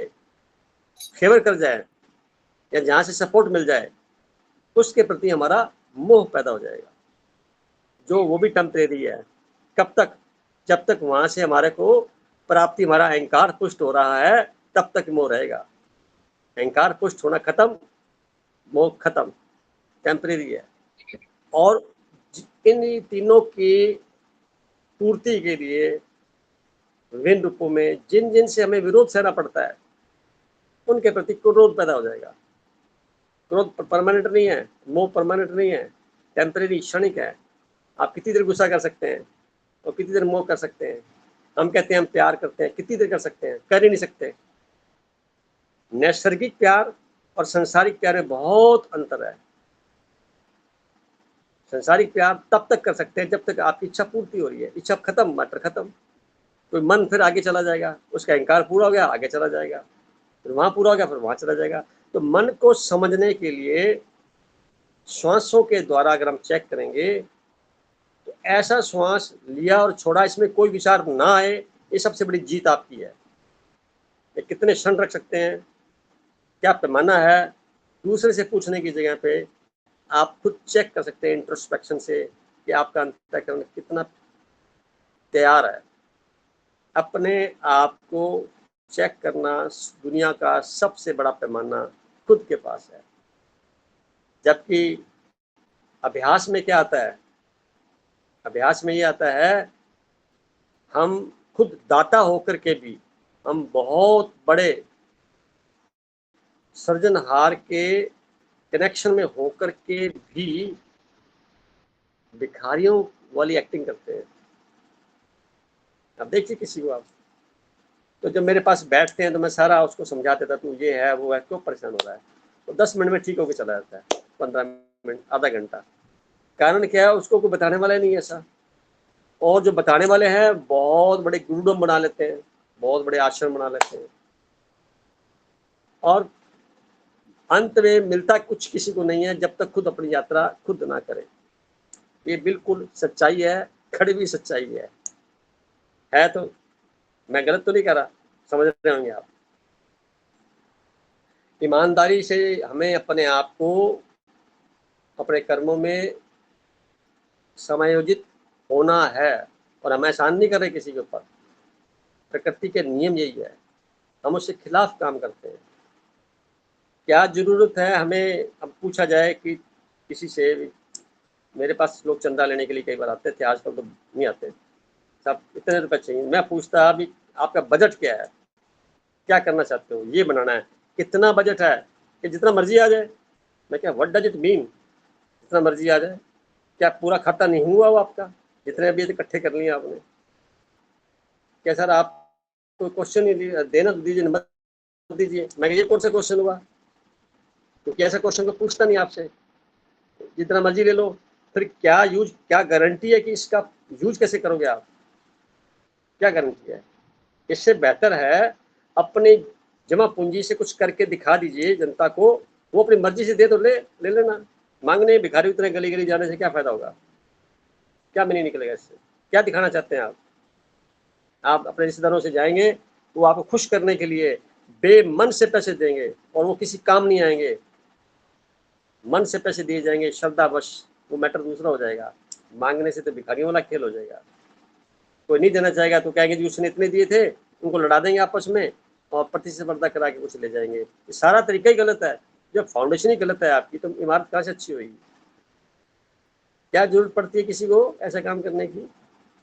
फेवर कर जाए, या जहां से सपोर्ट मिल जाए, उसके प्रति हमारा मोह पैदा हो जाएगा, जो वो भी टेम्परेरी है। कब तक? जब तक वहां से हमारे को प्राप्ति, हमारा अहंकार पुष्ट हो रहा है, तब तक मोह रहेगा। अहंकार पुष्ट होना खत्म, मोह खत्म, टेम्परेरी है। और इन तीनों की पूर्ति के लिए विभिन्न रूपों में जिन जिन से हमें विरोध सहना पड़ता है, उनके प्रति क्रोध पैदा हो जाएगा। क्रोध परमानेंट नहीं है, मोह परमानेंट नहीं है, टेम्परेरी, क्षणिक है। आप कितनी देर गुस्सा कर सकते हैं और कितनी देर मोह कर सकते हैं। हम कहते हैं हम प्यार करते हैं, कितनी देर कर सकते हैं? कर ही नहीं सकते। नैसर्गिक प्यार और संसारिक प्यार में बहुत अंतर है। संसारिक प्यार तब तक कर सकते हैं जब तक आपकी इच्छा पूर्ति हो रही है। इच्छा खत्म, मैटर खत्म, तो मन फिर आगे चला जाएगा। उसका अहंकार पूरा हो गया, आगे चला जाएगा, फिर वहां पूरा हो गया, फिर वहां चला जाएगा। तो मन को समझने के लिए श्वासों के द्वारा अगर हम चेक करेंगे, तो ऐसा श्वास लिया और छोड़ा, इसमें कोई विचार ना आए, ये सबसे बड़ी जीत आपकी है। ये कितने क्षण रख सकते हैं, क्या पैमाना है, दूसरे से पूछने की जगह पे आप खुद चेक कर सकते हैं इंट्रोस्पेक्शन से कि आपका अंतःकरण कितना तैयार है। अपने आप को चेक करना दुनिया का सबसे बड़ा पैमाना खुद के पास है। जबकि अभ्यास में क्या आता है? अभ्यास में ये आता है, हम खुद दाता होकर के भी, हम बहुत बड़े सृजनहार के कनेक्शन में होकर के भी भिखारियों वाली एक्टिंग करते हैं। अब देखिए किसी को आप, तो जब मेरे पास बैठते हैं तो मैं सारा उसको समझा देता, तू ये है वो है, क्यों परेशान हो रहा है? तो 10 मिनट में ठीक होकर चला जाता है, 15 मिनट, आधा घंटा। कारण क्या है? उसको कोई बताने वाला नहीं ऐसा। और जो बताने वाले हैं बहुत बड़े गुरुडम बना लेते हैं, बहुत बड़े आश्रम बना लेते हैं, और अंत में मिलता कुछ किसी को नहीं है जब तक खुद अपनी यात्रा खुद ना करे। ये बिल्कुल सच्चाई है, कड़वी सच्चाई है। तो मैं गलत तो नहीं कर रहा, समझ रहे होंगे आप। ईमानदारी से हमें अपने आप को अपने कर्मों में समायोजित होना है, और हम एहसान नहीं कर रहे किसी के ऊपर। प्रकृति के नियम यही है, हम उसके खिलाफ काम करते हैं। क्या जरूरत है हमें, अब पूछा जाए कि किसी से, मेरे पास लोग चंदा लेने के लिए कई बार आते थे, आजकल तो नहीं आते, सब इतने रुपए चाहिए, मैं पूछता अभी आपका बजट क्या है, क्या करना चाहते हो, ये बनाना है, कितना बजट है, कि जितना मर्जी आ जाए। मैं क्या, व्हाट डज इट मीन जितना मर्जी आ जाए? क्या पूरा खाता नहीं हुआ वो आपका, जितने अभी इकट्ठे कर लिए आपने? क्या सर आप कोई क्वेश्चन नहीं देना तो दीजिए, नंबर दीजिए। मैं ये कौन सा क्वेश्चन हुआ, क्योंकि ऐसा क्वेश्चन को पूछता नहीं आपसे, जितना मर्जी ले लो, फिर क्या यूज, क्या गारंटी है कि इसका यूज कैसे करोगे आप, क्या गारंटी है? इससे बेहतर है अपनी जमा पूंजी से कुछ करके दिखा दीजिए जनता को, वो अपनी मर्जी से दे तो ले लेना। मांगने भिखारी उतने गली गली जाने से क्या फायदा होगा, क्या मनी निकलेगा इससे? क्या दिखाना चाहते हैं आप अपने रिश्तेदारों से जाएंगे तो वो आपको खुश करने के लिए बेमन से पैसे देंगे और वो किसी काम नहीं आएंगे, मन से पैसे दिए जाएंगे श्रद्धावश, वो मैटर दूसरा हो जाएगा। मांगने से तो भिखारियों वाला खेल हो जाएगा। कोई नहीं देना चाहेगा तो कहेंगे जी उसने इतने दिए थे, उनको लड़ा देंगे आपस में और प्रतिस्पर्धा करा के कुछ ले जाएंगे। ये सारा तरीका ही गलत है, जब फाउंडेशन ही गलत है आपकी तो इमारत कहाँ से अच्छी होगी? क्या जरूरत पड़ती है किसी को ऐसा काम करने की?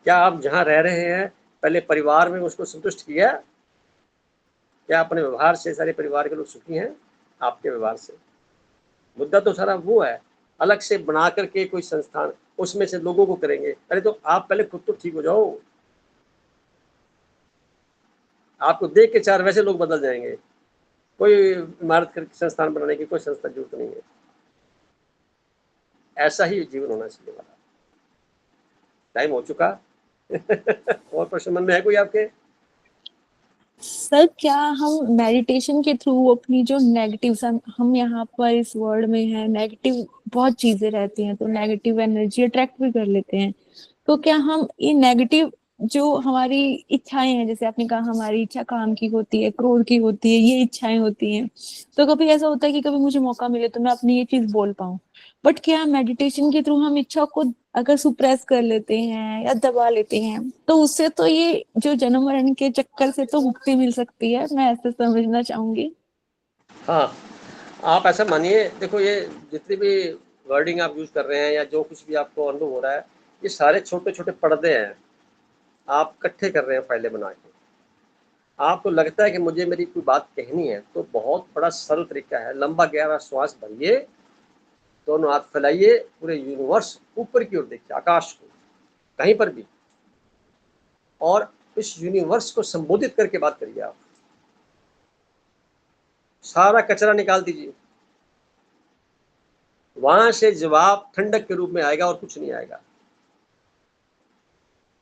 क्या आप जहाँ रह रहे हैं पहले परिवार में उसको संतुष्ट किया? क्या अपने व्यवहार से सारे परिवार के लोग सुखी हैं आपके व्यवहार से? मुद्दा तो सारा वो है, अलग से बना करके कोई संस्थान उसमें से लोगों को करेंगे। अरे तो आप पहले खुद तो ठीक हो जाओ, आपको देख के चार वैसे लोग बदल जाएंगे। कोई इमारत संस्थान बनाने की कोई संस्था जरूरत नहीं है, ऐसा ही जीवन होना चाहिए वाला। टाइम हो चुका और प्रश्न मन में है कोई आपके? सर क्या हम मेडिटेशन के थ्रू अपनी जो नेगेटिव, हम यहाँ पर इस वर्ल्ड में है, नेगेटिव बहुत चीजें रहती हैं, तो नेगेटिव एनर्जी अट्रैक्ट भी कर लेते हैं, तो क्या हम ये नेगेटिव जो हमारी इच्छाएं हैं, जैसे आपने कहा हमारी इच्छा काम की होती है, क्रोध की होती है, ये इच्छाएं होती हैं, तो कभी ऐसा होता है कि कभी मुझे मौका मिले तो मैं अपनी ये चीज बोल पाऊं, बट क्या मेडिटेशन के थ्रू हम इच्छा को अगर सुप्रेस कर लेते हैं या दबा लेते हैं तो उससे तो ये जो जन्म मरण के चक्कर से तो मुक्ति मिल सकती है, मैं ऐसे समझना चाहूंगी। हाँ, आप ऐसा मानिए, देखो ये जितनी भी वर्डिंग आप यूज कर रहे हैं या जो कुछ भी आपको अनुभव हो रहा है, ये सारे छोटे छोटे पर्दे हैं, आप इकट्ठे कर रहे हैं फाइलें बना के। आपको लगता है कि मुझे मेरी कोई बात कहनी है तो बहुत बड़ा सरल तरीका है, लंबा गहरा श्वास भरिए, दोनों हाथ फैलाइए, पूरे यूनिवर्स ऊपर की ओर देखिए, आकाश को, कहीं पर भी, और इस यूनिवर्स को संबोधित करके बात करिए। आप सारा कचरा निकाल दीजिए, वहां से जवाब ठंडक के रूप में आएगा और कुछ नहीं आएगा।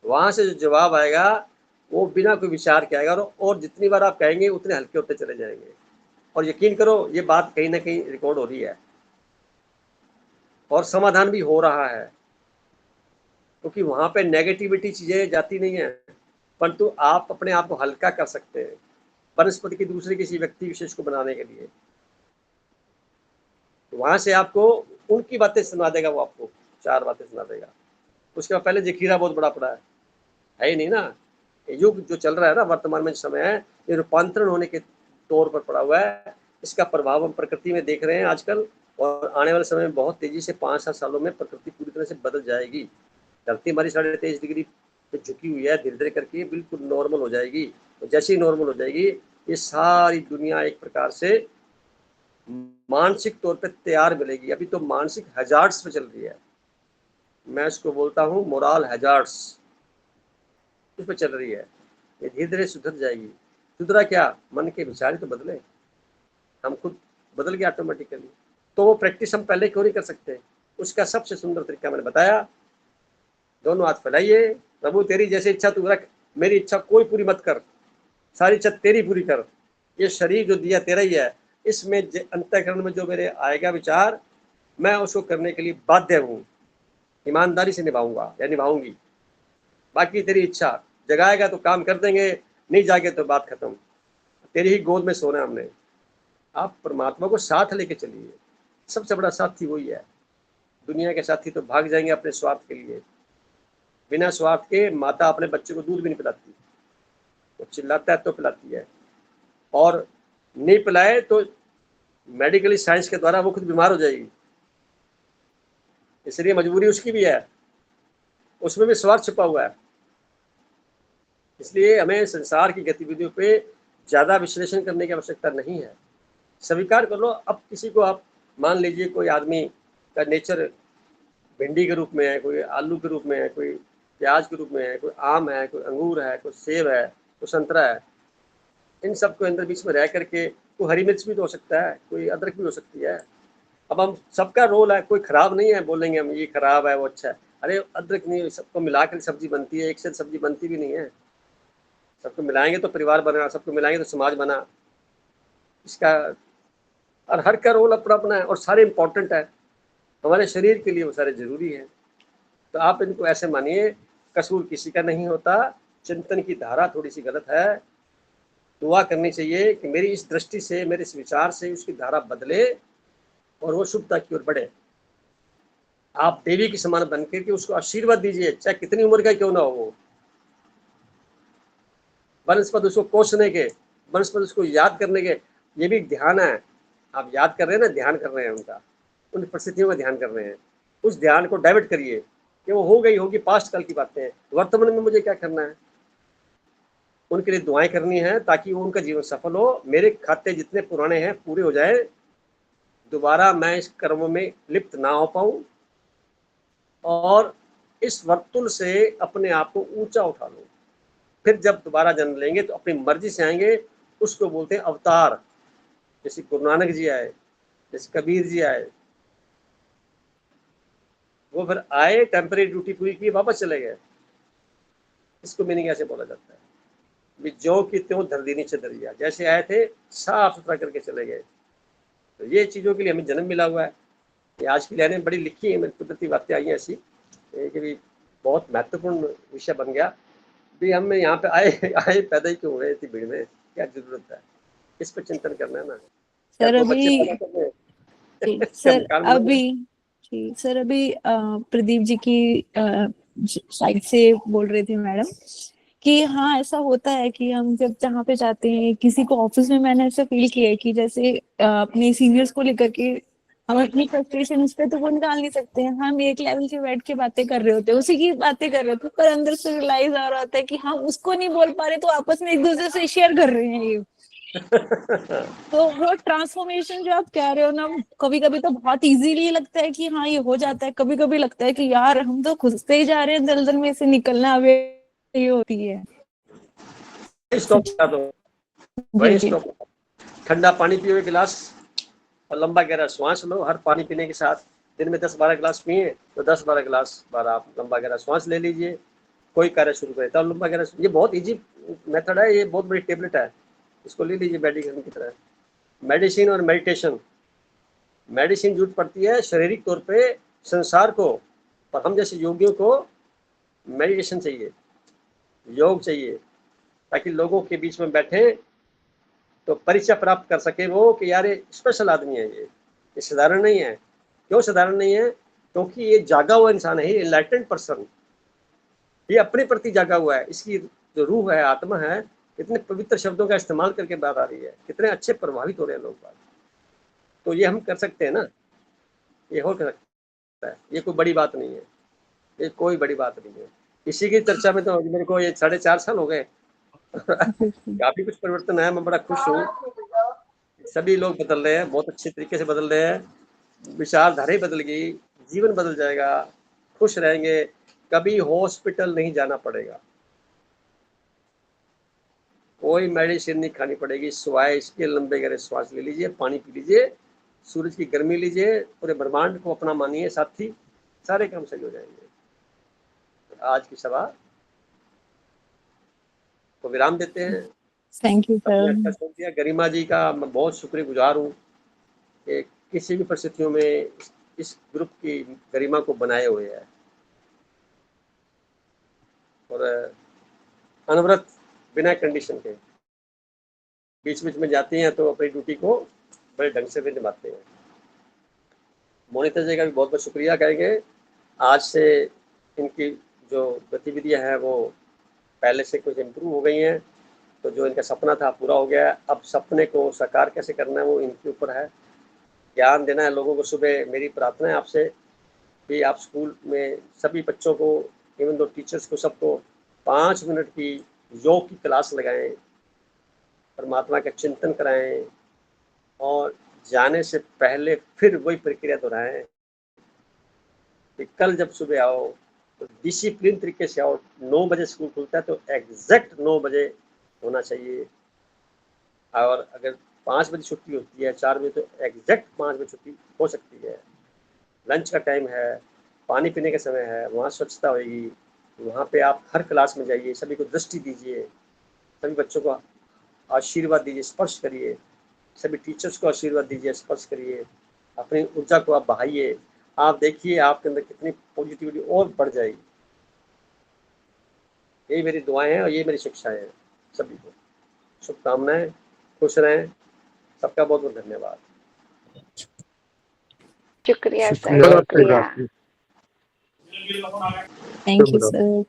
वहां से जो जवाब आएगा वो बिना कोई विचार के आएगा, और जितनी बार आप कहेंगे उतने हल्के होते चले जाएंगे। और यकीन करो ये बात कहीं ना कहीं रिकॉर्ड हो रही है और समाधान भी हो रहा है, क्योंकि वहां पे नेगेटिविटी चीजें जाती नहीं है, परंतु आप अपने आप को हल्का कर सकते हैं वनस्पति की दूसरे किसी व्यक्ति विशेष को बनाने के लिए। तो वहां से आपको उनकी बातें सुना देगा, वो आपको चार बातें सुना देगा। उसके बाद पहले जखीरा बहुत बड़ा पड़ा है ही नहीं ना। युग जो चल रहा है ना वर्तमान में समय है, ये रूपांतरण होने के तौर पर पड़ा हुआ है। इसका प्रभाव हम प्रकृति में देख रहे हैं आजकल, और आने वाले समय में बहुत तेजी से 5-7 सालों में प्रकृति पूरी तरह से बदल जाएगी। धरती हमारी 23.5 डिग्री पे झुकी हुई है, धीरे धीरे करके बिल्कुल नॉर्मल हो जाएगी। तो जैसे ही नॉर्मल हो जाएगी ये सारी दुनिया एक प्रकार से मानसिक तौर पे तैयार मिलेगी। अभी तो मानसिक हैजार्ड्स पे चल रही है, मैं इसको बोलता हूँ मोरल हैजार्ड्स, उस पर चल रही है। ये धीरे धीरे सुधर जाएगी। सुधरा क्या, मन के विचार ही तो बदले, हम खुद बदल गए ऑटोमेटिकली। तो वो प्रैक्टिस हम पहले क्यों नहीं कर सकते? उसका सबसे सुंदर तरीका मैंने बताया, दोनों हाथ फैलाइए, प्रभु तेरी जैसी इच्छा तू रख, मेरी इच्छा कोई पूरी मत कर, सारी इच्छा तेरी पूरी कर। ये शरीर जो दिया तेरा ही है, इसमें अंतःकरण में जो मेरे आएगा विचार, मैं उसको करने के लिए बाध्य हूँ, ईमानदारी से निभाऊंगा या निभाऊंगी। बाकी तेरी इच्छा, जगाएगा तो काम कर देंगे, नहीं जागे तो बात खत्म, तेरी ही गोद में सोना हमने। आप परमात्मा को साथ लेके चलिए, सबसे बड़ा साथी वही है। दुनिया के साथी तो भाग जाएंगे अपने स्वार्थ के लिए। बिना स्वार्थ के माता अपने बच्चे को दूध भी नहीं पिलाती, वो चिल्लाता है तो पिलाती है, और नहीं पिलाए तो मेडिकली साइंस के द्वारा वो खुद बीमार हो जाएगी। इसलिए मजबूरी उसकी भी है, उसमें भी स्वार्थ छुपा हुआ है। इसलिए हमें संसार की गतिविधियों पे ज़्यादा विश्लेषण करने की आवश्यकता नहीं है। स्वीकार कर लो। अब किसी को आप मान लीजिए कोई आदमी का नेचर भिंडी के रूप में है, कोई आलू के रूप में है, कोई प्याज के रूप में है, कोई आम है, कोई अंगूर है, कोई सेब है, कोई संतरा है। इन सब को अंदर बीच में रह करके कोई हरी मिर्च भी तो हो सकता है, कोई अदरक भी हो सकती है। अब हम सबका रोल है, कोई खराब नहीं है बोलेंगे हम ये खराब है वो अच्छा है। अरे अदरक नहीं, सबको मिलाकर सब्जी बनती है, एक से सब्जी बनती भी नहीं है। सबको मिलाएंगे तो परिवार बना, सबको मिलाएंगे तो समाज बना। इसका और हर का रोल अपना अपना है और सारे इम्पोर्टेंट है हमारे शरीर के लिए, वो सारे जरूरी हैं। तो आप इनको ऐसे मानिए, कसूर किसी का नहीं होता। चिंतन की धारा थोड़ी सी गलत है, दुआ करनी चाहिए कि मेरी इस दृष्टि से, मेरे इस विचार से उसकी धारा बदले और वो शुभता की ओर बढ़े। आप देवी के समान बनकर के उसको आशीर्वाद दीजिए, चाहे कितनी उम्र का क्यों ना हो वो। वनस्पत उसको कोसने के, वनस्पत उसको याद करने के, ये भी ध्यान है। आप याद कर रहे हैं ना, ध्यान कर रहे हैं उनका, उन परिस्थितियों का ध्यान कर रहे हैं। उस ध्यान को डाइवर्ट करिए कि वो हो गई होगी, पास्ट कल की बातें हैं, वर्तमान में मुझे क्या करना है। उनके लिए दुआएं करनी है ताकि वो उनका जीवन सफल हो, मेरे खाते जितने पुराने हैं पूरे हो जाए, दोबारा मैं इस कर्मों में लिप्त ना हो पाऊं और इस वर्तुल से अपने आप को ऊंचा उठा लूं। फिर जब दोबारा जन्म लेंगे तो अपनी मर्जी से आएंगे, उसको बोलते हैं अवतार। जैसे गुरु नानक जी आए, जैसे कबीर जी आए, वो फिर आए, टेम्परेरी ड्यूटी पूरी की, वापस चले गए। इसको मीनिंग ऐसे बोला जाता है भी ज्यों की त्यों धर दी नीचे दरिया, जैसे आए थे साफ सुथरा करके चले गए। तो ये चीज़ों के लिए हमें जन्म मिला हुआ है। ये आज की लाइनें बड़ी लिखी है, मेरी कुदरती बातें आई हैं ऐसी कि भी बहुत महत्वपूर्ण विषय बन गया भी। हम यहाँ पे आए पैदा ही क्यों हुए इतनी भीड़ में, क्या जरूरत है, इस पर चिंतन करना है ना। क्या सर दो बच्चे अभी पैदा करने हैं? जी, क्या सर मकान बनाना है? अभी जी सर अभी प्रदीप जी की साइड से बोल रहे थे मैडम कि हाँ ऐसा होता है कि हम जब जहाँ पे जाते हैं किसी को, ऑफिस में मैंने ऐसा फील किया है कि जैसे अपने सीनियर्स को लेकर के हम अपनी फ्रस्ट्रेशन उस पर तो वो निकाल नहीं सकते हैं। हम एक लेवल के बैठ के बातें कर रहे होते हैं, उसी की बातें कर रहे होते हैं, पर अंदर से रियलाइज आ रहा होता है कि हम उसको नहीं बोल पा रहे तो आपस में एक दूसरे से शेयर कर रहे हैं ये। तो वो ट्रांसफॉर्मेशन जो आप कह रहे हो ना, कभी कभी तो बहुत इजीली लगता है कि हाँ ये हो जाता है, कभी कभी लगता है कि यार हम तो घुसते ही जा रहे हैं दलदल में से निकलना अभी ये होती है। स्टॉप करा दो, जी वही जी स्टॉप। ठंडा पानी पियो एक गिलास और लंबा गहरा श्वास लो। हर पानी पीने के साथ दिन में 10-12 गिलास पिए तो 10-12 गिलास बार आप लंबा गहरा श्वास ले लीजिए। कोई कार्य शुरू करें तब लंबा गहरा, ये बहुत इजी मेथड है, ये बहुत बड़ी टेबलेट है, इसको ले लीजिए मेडिसिन की तरह। मेडिसिन और मेडिटेशन, मेडिसिन जरूरत पड़ती है शारीरिक तौर पे संसार को, और हम जैसे योगियों को मेडिटेशन चाहिए, योग चाहिए, ताकि लोगों के बीच में बैठे तो परिचय प्राप्त कर सके वो कि यार ये स्पेशल आदमी है, ये साधारण नहीं है। क्यों साधारण नहीं है? क्योंकि ये जागा हुआ इंसान है, एनलाइटेंड पर्सन, ये अपने प्रति जागा हुआ है। इसकी जो रूह है, आत्मा है, इतने पवित्र शब्दों का इस्तेमाल करके बात आ रही है, कितने अच्छे प्रभावित हो रहे हैं लोग बात। तो ये हम कर सकते हैं ना, ये हो सकता है, ये कोई बड़ी बात नहीं है, ये कोई बड़ी बात नहीं है। इसी की चर्चा में तो मेरे को ये 4.5 साल हो गए काफी कुछ परिवर्तन है, मैं बड़ा खुश हूँ। सभी लोग बदल रहे हैं, बहुत अच्छे तरीके से बदल रहे हैं, विचारधारा बदल गई, जीवन बदल जाएगा, खुश रहेंगे, कभी हॉस्पिटल नहीं जाना पड़ेगा, कोई मेडिसिन नहीं खानी पड़ेगी, सिवाय इसके लंबे गहरे श्वास ले लीजिए, पानी पी लीजिए, सूरज की गर्मी लीजिए, पूरे ब्रह्मांड को अपना मानिए साथी, सारे काम सही हो जाएंगे। तो आज की सभा को विराम देते हैं। थैंक यू अपने सर। अच्छा सुन दिया। गरिमा जी का मैं बहुत शुक्रगुजार हूँ कि किसी भी परिस्थितियों में इस ग्रुप की गरिमा को बनाए हुए है और अनवरत बिना कंडीशन के बीच बीच में जाती हैं तो अपनी ड्यूटी को बड़े ढंग से भी निभाते हैं। मोनिता जी का भी बहुत बहुत शुक्रिया कहेंगे। आज से इनकी जो गतिविधियां हैं वो पहले से कुछ इम्प्रूव हो गई हैं तो जो इनका सपना था पूरा हो गया। अब सपने को साकार कैसे करना है वो इनके ऊपर है। ज्ञान देना है लोगों को। सुबह मेरी प्रार्थना है आपसे कि आप स्कूल में सभी बच्चों को, इवन दो टीचर्स को, सबको 5 मिनट की योग की क्लास लगाएं, परमात्मा का चिंतन कराएं और जाने से पहले फिर वही प्रक्रिया दोहराएं कि कल जब सुबह आओ तो डिसिप्लिन तरीके से आओ। 9 बजे स्कूल खुलता है तो एग्जैक्ट 9 बजे होना चाहिए। और अगर 5 बजे छुट्टी होती है, 4 बजे, तो एग्जैक्ट 5 बजे छुट्टी हो सकती है। लंच का टाइम है, पानी पीने का समय है, वहाँ स्वच्छता होगी। वहाँ पे आप हर क्लास में जाइए, सभी को दृष्टि दीजिए, सभी बच्चों को आशीर्वाद दीजिए, स्पर्श करिए, सभी टीचर्स को आशीर्वाद दीजिए, स्पर्श करिए, अपनी ऊर्जा को आप बढ़ाइए। आप देखिए आपके अंदर कितनी पॉजिटिविटी और बढ़ जाएगी। यही मेरी दुआएं हैं और ये मेरी शिक्षाएं हैं। सभी को शुभकामनाएं, खुश रहें। सबका बहुत बहुत धन्यवाद। शुक्रिया सर, शुक्रिया शुक्रिया। Thank you sir.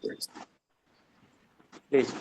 प्लीज।